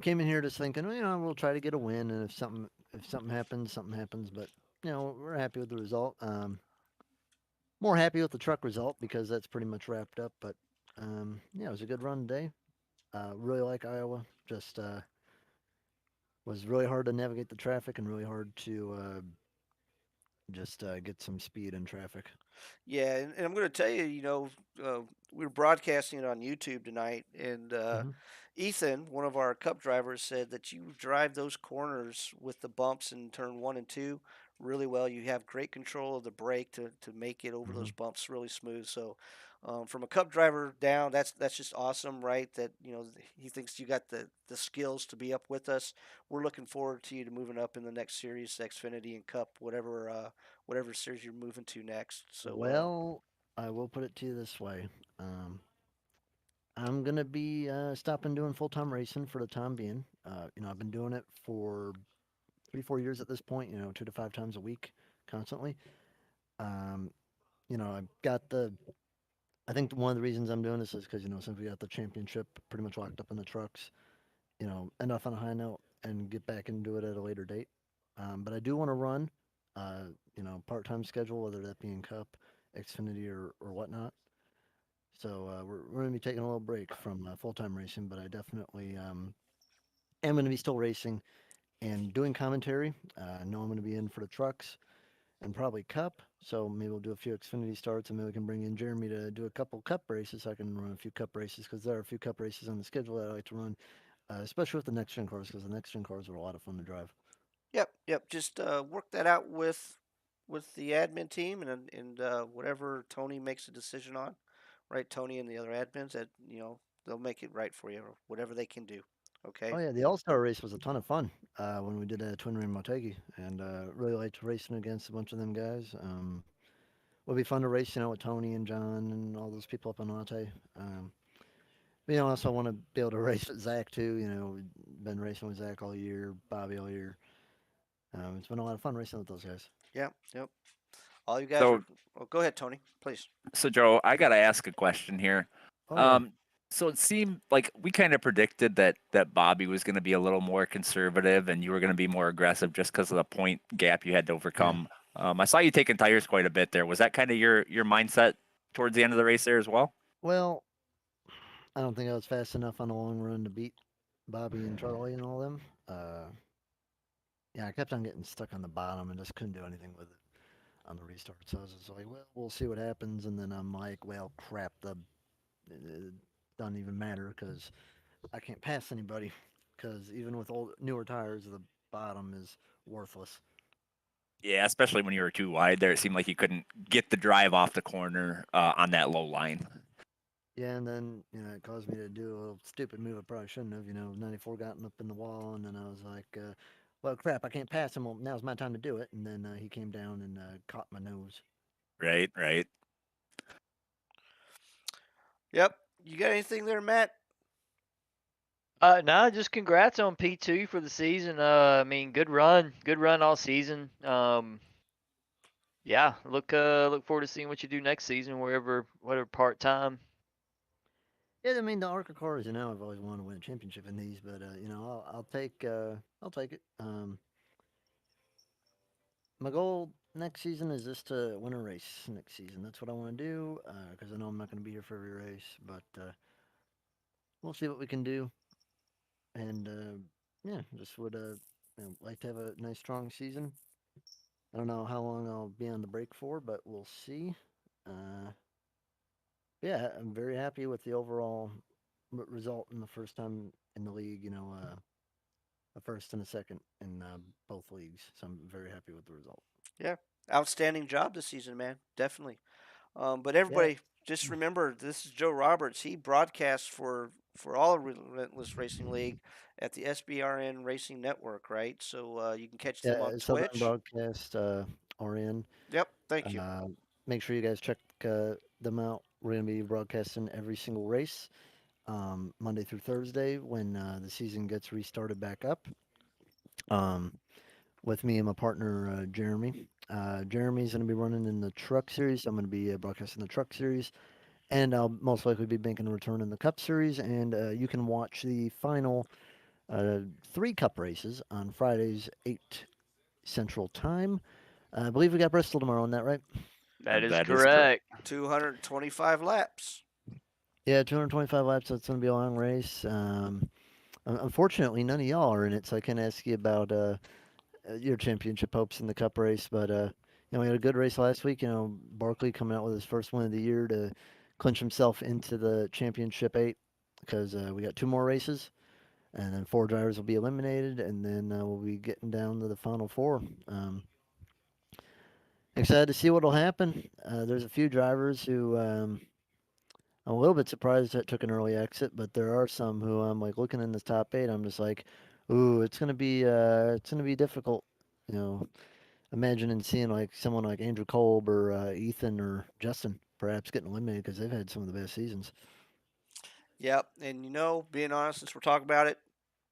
came in here just thinking, well, we'll try to get a win, and if something happens, something happens. But we're happy with the result. More happy with the truck result because that's pretty much wrapped up. But yeah, it was a good run today. Really like Iowa. Just was really hard to navigate the traffic and really hard to just get some speed in traffic. Yeah, and I'm going to tell you, we were broadcasting it on YouTube tonight, and Hmm. Ethan, one of our Cup drivers, said that you drive those corners with the bumps in turn 1 and 2 really well. You have great control of the brake to make it over Hmm. those bumps really smooth. So, from a Cup driver down, that's just awesome, right? That he thinks you got the skills to be up with us. We're looking forward to you to moving up in the next series, Xfinity and Cup, whatever series you're moving to next. So, Well, I will put it to you this way. Um, I'm gonna be stopping doing full time racing for the time being. I've been doing it for 3, 4 years at this point. 2 to 5 times a week, constantly. Um, I've got the. I think one of the reasons I'm doing this is because since we got the championship pretty much locked up in the trucks, end off on a high note and get back into it at a later date. But I do want to run, part time schedule, whether that be in Cup, Xfinity, or whatnot. So we're going to be taking a little break from full time racing, but I definitely am going to be still racing and doing commentary. I know I'm going to be in for the trucks and probably Cup. So maybe we'll do a few Xfinity starts and maybe we can bring in Jeremy to do a couple Cup races. So I can run a few Cup races because there are a few Cup races on the schedule that I like to run, especially with the next gen cars because the next gen cars are a lot of fun to drive. yep, yep. Just work that out with the admin team and whatever Tony makes a decision on, right? Tony and the other admins that they'll make it right for you, or whatever they can do. Oh Okay. yeah, the All Star race was a ton of fun when we did a Twin Ring Motegi, and really liked racing against a bunch of them guys. Would be fun to race, with Tony and John and all those people up on Latte. But I also want to be able to race with Zach too. We've been racing with Zach all year, Bobby all year. It's been a lot of fun racing with those guys. Yep, yep. All you guys are. So Oh, go ahead, Tony, please. so Joe, I gotta ask a question here. Oh yeah, Um, so it seemed like we kind of predicted that Bobby was going to be a little more conservative, and you were going to be more aggressive just because of the point gap you had to yeah. overcome. I saw you taking tires quite a bit there. Was that kind of your mindset towards the end of the race there as well? Well, I don't think I was fast enough on the long run to beat Bobby and Charlie and all them. Uh, yeah, I kept on getting stuck on the bottom and just couldn't do anything with it on the restart. So I was just like, well, we'll see what happens. And then I'm like, well, crap, it doesn't even matter because I can't pass anybody. Because even with old newer tires, the bottom is worthless. Yeah, especially when you were too wide there, it seemed like you couldn't get the drive off the corner on that low line. Yeah, and then it caused me to do a little stupid move I probably shouldn't have. 94 gotten up in the wall, and then I was like, well, crap, I can't pass him. Well, now's my time to do it. And then he came down and caught my nose. Right, right. Yep. You got anything there, Matt? No, just congrats on P2 for the season. I mean, good run all season. Yeah, look forward to seeing what you do next season, whatever part time. Yeah, I mean the ARCA cars. I've always wanted to win a championship in these, but I'll take it. My goal next season is just to win a race next season. That's what I want to do because I know I'm not going to be here for every race, but we'll see what we can do. And yeah, just would like to have a nice strong season. I don't know how long I'll be on the break for, but we'll see. Uh, yeah, I'm very happy with the overall result in the first time in the league. A first and a second in both leagues, so I'm very happy with the result. Yeah. Outstanding job this season, man. Definitely. But Yeah, everybody, just remember, this is Joe Roberts. He broadcasts for all of Relentless Racing League at the SBRN Racing Network, right? So you can catch them on yeah, Southern Twitch. Broadcast RN. Yep. Thank you. Uh, Make sure you guys check them out. We're going to be broadcasting every single race Monday through Thursday when the season gets restarted back up. Um, with me and my partner Jeremy. Jeremy's going to be running in the truck series. I'm going to be broadcasting the truck series, and I'll most likely be making a return in the Cup series. And you can watch the final 3 Cup races on Fridays, 8 Central Time. I believe we got Bristol tomorrow. On that, right? That is That is correct. correct. 225 laps. Yeah, 225 laps. So it's going to be a long race. Unfortunately, none of y'all are in it, so I can't ask you about your championship hopes in the Cup race. But we had a good race last week. Barkley coming out with his first win of the year to clinch himself into the championship 8 because we got 2 more races, and then 4 drivers will be eliminated, and then we'll be getting down to the final 4. Excited to see what will happen. There's a few drivers who I'm a little bit surprised that took an early exit, but there are some who I'm like looking in the top 8. I'm just like, ooh, it's gonna be difficult. You know, imagining seeing like someone like Andrew Kolb or Ethan or Justin perhaps getting eliminated because they've had some of the best seasons. Yep, and being honest, since we're talking about it,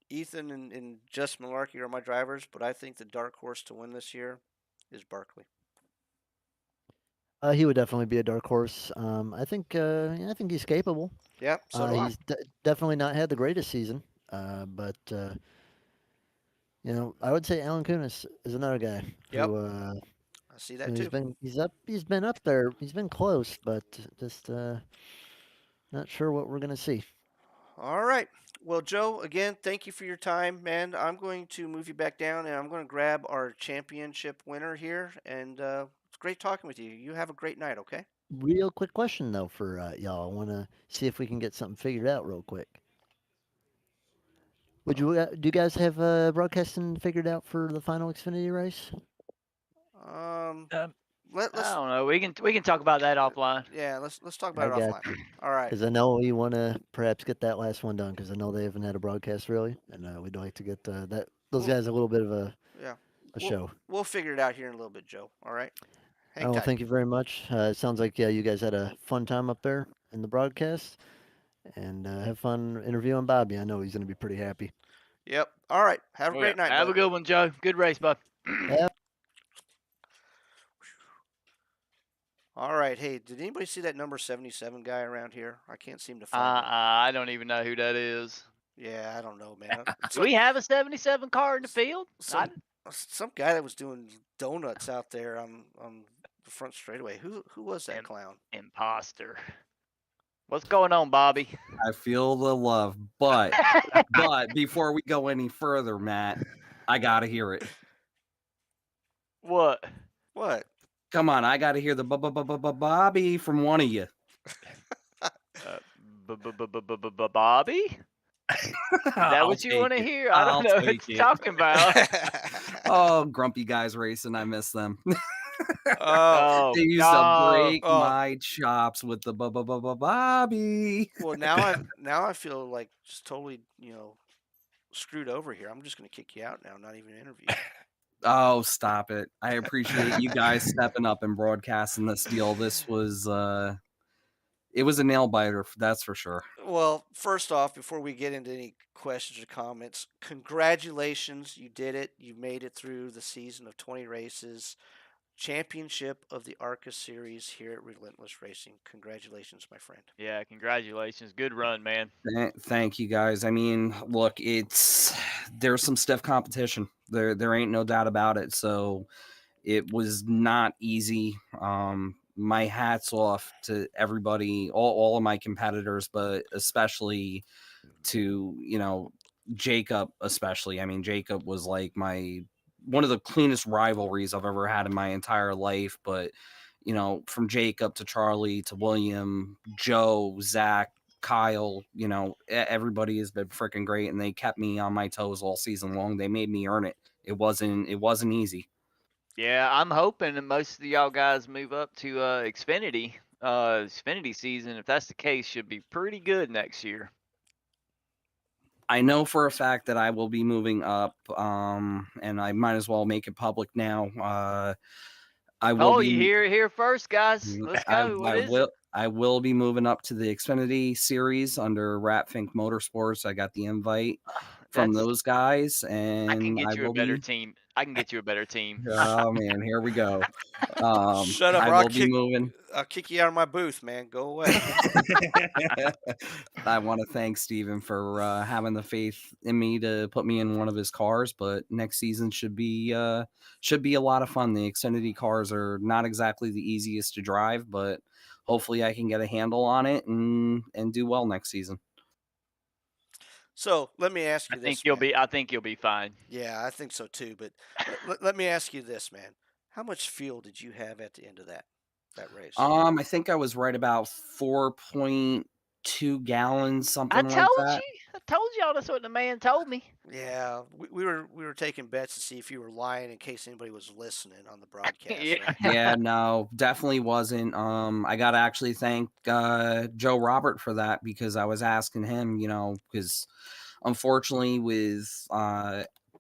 Ethan and Justin Malarkey are my drivers, but I think the dark horse to win this year is Barkley. He would definitely be a dark horse. I think he's capable. Yep, so do I. He's definitely not had the greatest season, but I would say Alan Kunis is another guy Yep, who I see that too. he's been up there. He's been close, but just not sure what we're gonna see. All right. Well, Joe, again, thank you for your time, man. I'm going to move you back down, and I'm going to grab our championship winner here. And it's great talking with you. You have a great night, okay? Real quick question though for y'all. I want to see if we can get something figured out real quick. Would you do you guys have broadcasting figured out for the final Xfinity race? Um, Um, let's I don't know. We can talk about that offline. yeah, let's talk I about it got offline. you. All right. Because I know we want to perhaps get that last one done because I know they haven't had a broadcast really, and we'd like to get those Well, guys a little bit of a yeah, show. we'll figure it out here in a little bit, Joe. All right. Hang Oh, well, tight. thank you very much. It sounds like you guys had a fun time up there in the broadcast, and have fun interviewing Bobby. I know he's going to be pretty happy. Yep. All right. Have a Oh, yeah. great night, Have bud. a good one, Joe. Good race, bud. Yeah. All right. Hey, did anybody see that number 77 guy around here? I can't seem to find him. I don't even know who that is. Yeah, I don't know, man. It's Do like we have a 77 car in the field? some guy that was doing donuts out there on the front straightaway. Who was that clown? Imposter. What's going on, Bobby? I feel the love, but before we go any further, Matt, I gotta hear it. What? What? Come on, I gotta hear the Bobby from one of you. Bobby? Is that what you want to hear? I don't know what you're talking about. Oh, grumpy guys racing. I miss them. Oh, They used to break my chops with the Bobby. well, now I feel like just totally, screwed over here. I'm just gonna kick you out now, not even interview you. Oh, stop it. I appreciate you guys stepping up and broadcasting this deal. This was it was a nail biter, that's for sure. Well, first off, before we get into any questions or comments, congratulations. You did it. You made it through the season of 20 races. Championship of the ARCA series here at Relentless Racing. Congratulations, my friend. Yeah, congratulations. Good run, man. Thank you guys. I mean, look, there's some stiff competition. There ain't no doubt about it. So it was not easy. My hat's off to everybody, all of my competitors, but especially to, Jacob, especially. I mean, Jacob was like one of the cleanest rivalries I've ever had in my entire life. But, from Jacob to Charlie to William, Joe, Zach, Kyle, everybody has been freaking great, and they kept me on my toes all season long. They made me earn it. It wasn't easy. Yeah, I'm hoping that most of y'all guys move up to Xfinity. Xfinity season, if that's the case, should be pretty good next year. I know for a fact that I will be moving up, and I might as well make it public now. I will you hear it here first, guys. Let's go. What is it? I will be moving up to the Xfinity series under Ratfink Motorsports. I got the invite from those guys, and I can get you a better team. I can get you a better team. Oh man, here we go. Shut up! I will be moving. I'll kick you out of my booth, man. Go away. I want to thank Steven for having the faith in me to put me in one of his cars. But next season should be a lot of fun. The Xfinity cars are not exactly the easiest to drive, but hopefully I can get a handle on it and do well next season. So let me ask you this. I think you'll be fine. Yeah, I think so too. But let me ask you this, man. How much fuel did you have at the end of that race? I think I was right about 4.2 gallons, something like that. I told y'all that's what the man told me. Yeah, we were taking bets to see if you were lying in case anybody was listening on the broadcast. Yeah. So. Yeah, no, definitely wasn't. I got to actually thank Joe Robert for that, because I was asking him, because unfortunately with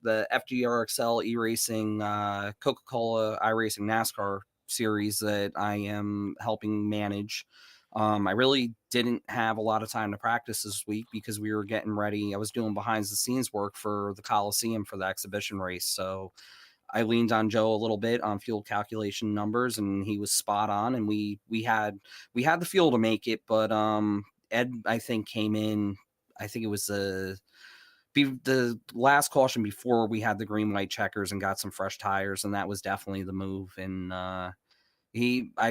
the FGRXL e-racing, Coca-Cola iRacing NASCAR series that I am helping manage, I really didn't have a lot of time to practice this week because we were getting ready. I was doing behind the scenes work for the Coliseum for the exhibition race. So I leaned on Joe a little bit on fuel calculation numbers, and he was spot on. And we had the fuel to make it, but Ed, I think, came in. I think it was the last caution before we had the green white checkers and got some fresh tires, and that was definitely the move. And I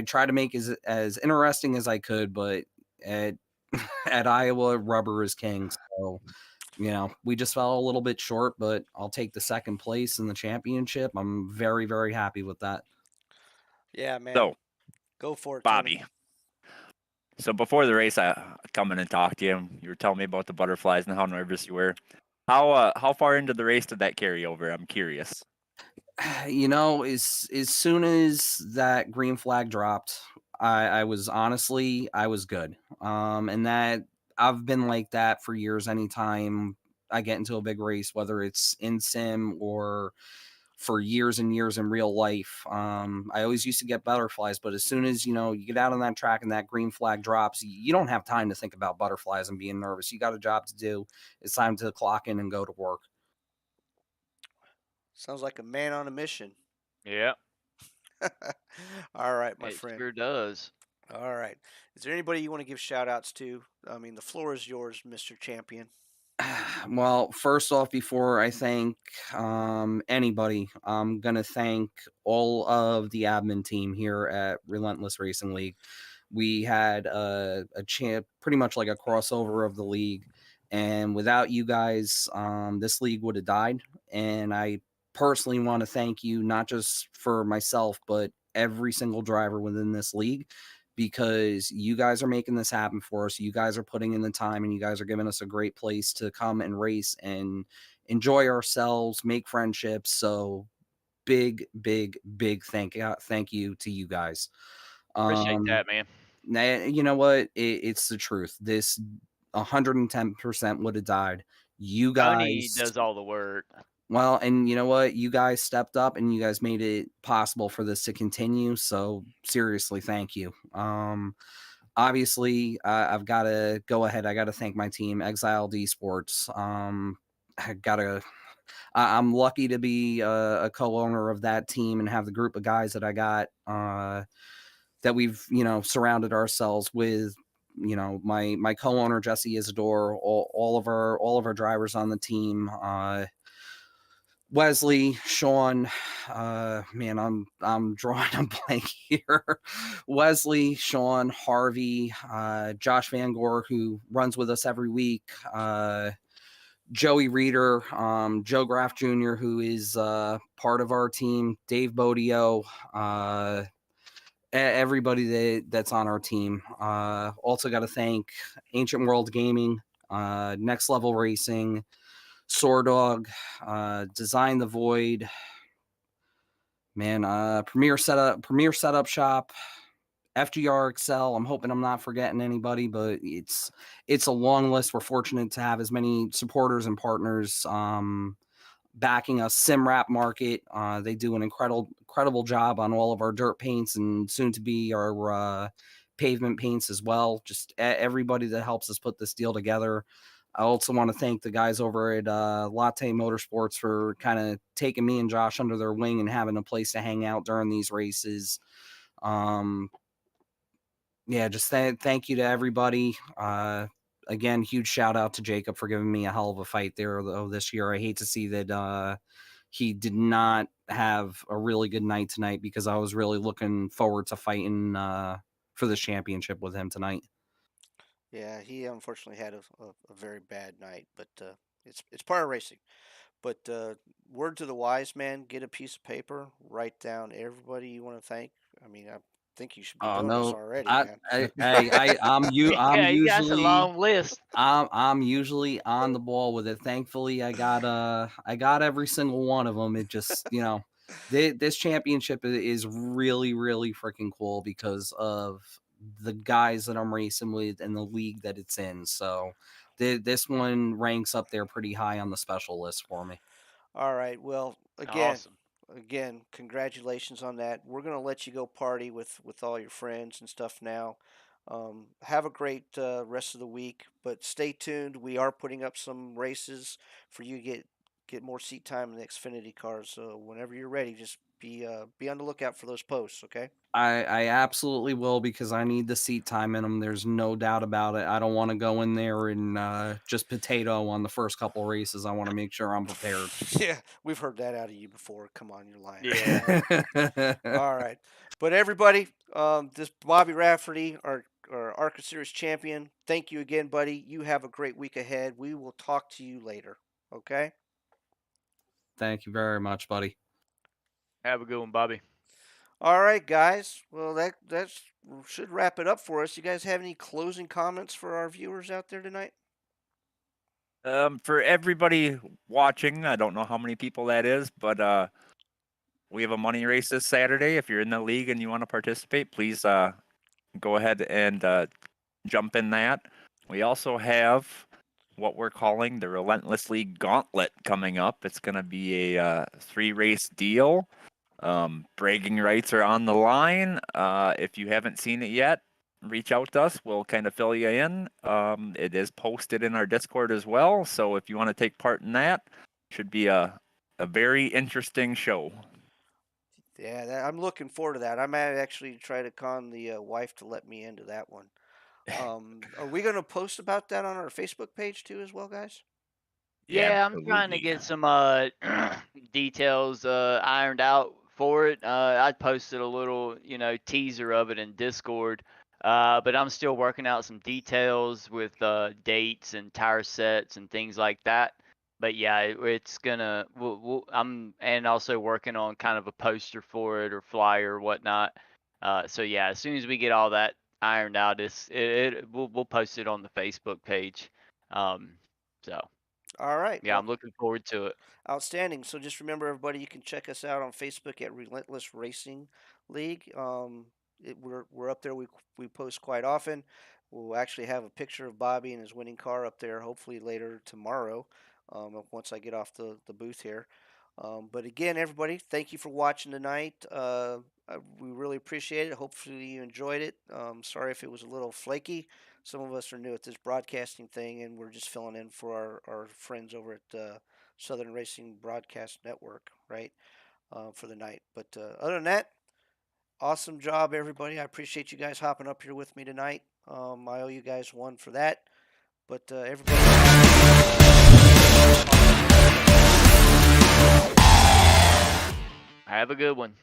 tried to make it as interesting as I could, but at at Iowa, rubber is king. So we just fell a little bit short, but I'll take the second place in the championship. I'm very, very happy with that. Yeah, man. So, Go for it, Bobby. Tony. So before the race, I come in and talk to you. You were telling me about the butterflies and how nervous you were. How far into the race did that carry over? I'm curious. As soon as that green flag dropped, I was good. And that I've been like that for years. Anytime I get into a big race, whether it's in sim or for years and years in real life, I always used to get butterflies. But as soon as you get out on that track and that green flag drops, you don't have time to think about butterflies and being nervous. You got a job to do. It's time to clock in and go to work. Sounds like a man on a mission. Yeah. All right, my It friend. sure does. All right. Is there anybody you want to give shout outs to? I mean, the floor is yours, Mr. Champion. Well, first off, before I thank anybody, I'm going to thank all of the admin team here at Relentless Racing League. We had a champ, pretty much like a crossover of the league. And without you guys, this league would have died. And I personally want to thank you, not just for myself, but every single driver within this league, because you guys are making this happen for us. You guys are putting in the time, and you guys are giving us a great place to come and race and enjoy ourselves, make friendships. So big, big, big thank you to you guys. Appreciate that, man. You know what? It's the truth. This 110% would have died. You Tony guys does all the work. Well, and you know what? You guys stepped up and you guys made it possible for this to continue. So seriously, thank you. Obviously, I've got to go ahead. I got to thank my team, Exiled Esports. I'm lucky to be a co-owner of that team and have the group of guys that I got that we've surrounded ourselves with. My co-owner Jesse Isidore, all of our drivers on the team. Wesley, Sean, man, I'm drawing a blank here. Wesley, Sean, Harvey, Josh Van Gore, who runs with us every week, Joey Reeder, Joe Graff Jr., who is part of our team, Dave Bodio, everybody that's on our team. Also got to thank Ancient World Gaming, Next Level Racing, Sword Design the Void, man, Premier Setup Shop, FGR Excel. I'm hoping I'm not forgetting anybody, but it's a long list. We're fortunate to have as many supporters and partners backing us. SimWrap Market, they do an incredible job on all of our dirt paints and soon to be our pavement paints as well. Just everybody that helps us put this deal together. I also want to thank the guys over at Latte Motorsports for kind of taking me and Josh under their wing and having a place to hang out during these races. Just thank you to everybody. Again, huge shout out to Jacob for giving me a hell of a fight there though this year. I hate to see that he did not have a really good night tonight, because I was really looking forward to fighting for this championship with him tonight. Yeah, he unfortunately had a very bad night, but it's part of racing. But word to the wise man: get a piece of paper, write down everybody you want to thank. I mean, I think you should be Oh doing this no, already, I, man. I'm Yeah, you got a usually long list. I'm usually on the ball with it. Thankfully, I got every single one of them. It just this championship is really really freaking cool because of the guys that I'm racing with and the league that it's in. So this one ranks up there pretty high on the special list for me. All right. Well, Awesome. again, congratulations on that. We're gonna let you go party with all your friends and stuff now. Have a great rest of the week, but stay tuned. We are putting up some races for you to get more seat time in the Xfinity cars. So whenever you're ready, just be on the lookout for those posts. Okay. I absolutely will because I need the seat time in them. There's no doubt about it. I don't want to go in there and just potato on the first couple races. I want to make sure I'm prepared. Yeah, we've heard that out of you before. Come on, you're lying. Yeah. All right. But everybody, this Bobby Rafferty, our ARCA Series champion. Thank you again, buddy. You have a great week ahead. We will talk to you later. Okay. Thank you very much, buddy. Have a good one, Bobby. All right, guys. Well, that should wrap it up for us. You guys have any closing comments for our viewers out there tonight? For everybody watching, I don't know how many people that is, but we have a money race this Saturday. If you're in the league and you want to participate, please go ahead and jump in that. We also have what we're calling the Relentless League Gauntlet coming up. It's going to be a 3-race deal. Bragging rights are on the line. If you haven't seen it yet, reach out to us. We'll kind of fill you in. It is posted in our Discord as well. So if you want to take part in that, should be a very interesting show. Yeah, I'm looking forward to that. I might actually try to con the wife to let me into that one. Are we going to post about that on our Facebook page too, as well, guys? Yeah, I'm trying to absolutely. get some details ironed out for it. I posted a little, teaser of it in Discord. But I'm still working out some details with dates and tire sets and things like that. But yeah, it's gonna. I'm and also working on kind of a poster for it or flyer or whatnot. So yeah, as soon as we get all that ironed out, we'll post it on the Facebook page. So. All right. Yeah, Well, I'm looking forward to it. outstanding. So just remember, everybody, you can check us out on Facebook at Relentless Racing League. We're up there. We post quite often. We'll actually have a picture of Bobby and his winning car up there. Hopefully later tomorrow, once I get off the booth here. But again, everybody, thank you for watching tonight. We really appreciate it. Hopefully you enjoyed it. Sorry if it was a little flaky. Some of us are new at this broadcasting thing, and we're just filling in for our friends over at Southern Racing Broadcast Network, right, for the night. But other than that, awesome job, everybody. I appreciate you guys hopping up here with me tonight. I owe you guys one for that. But everybody, Have a good one.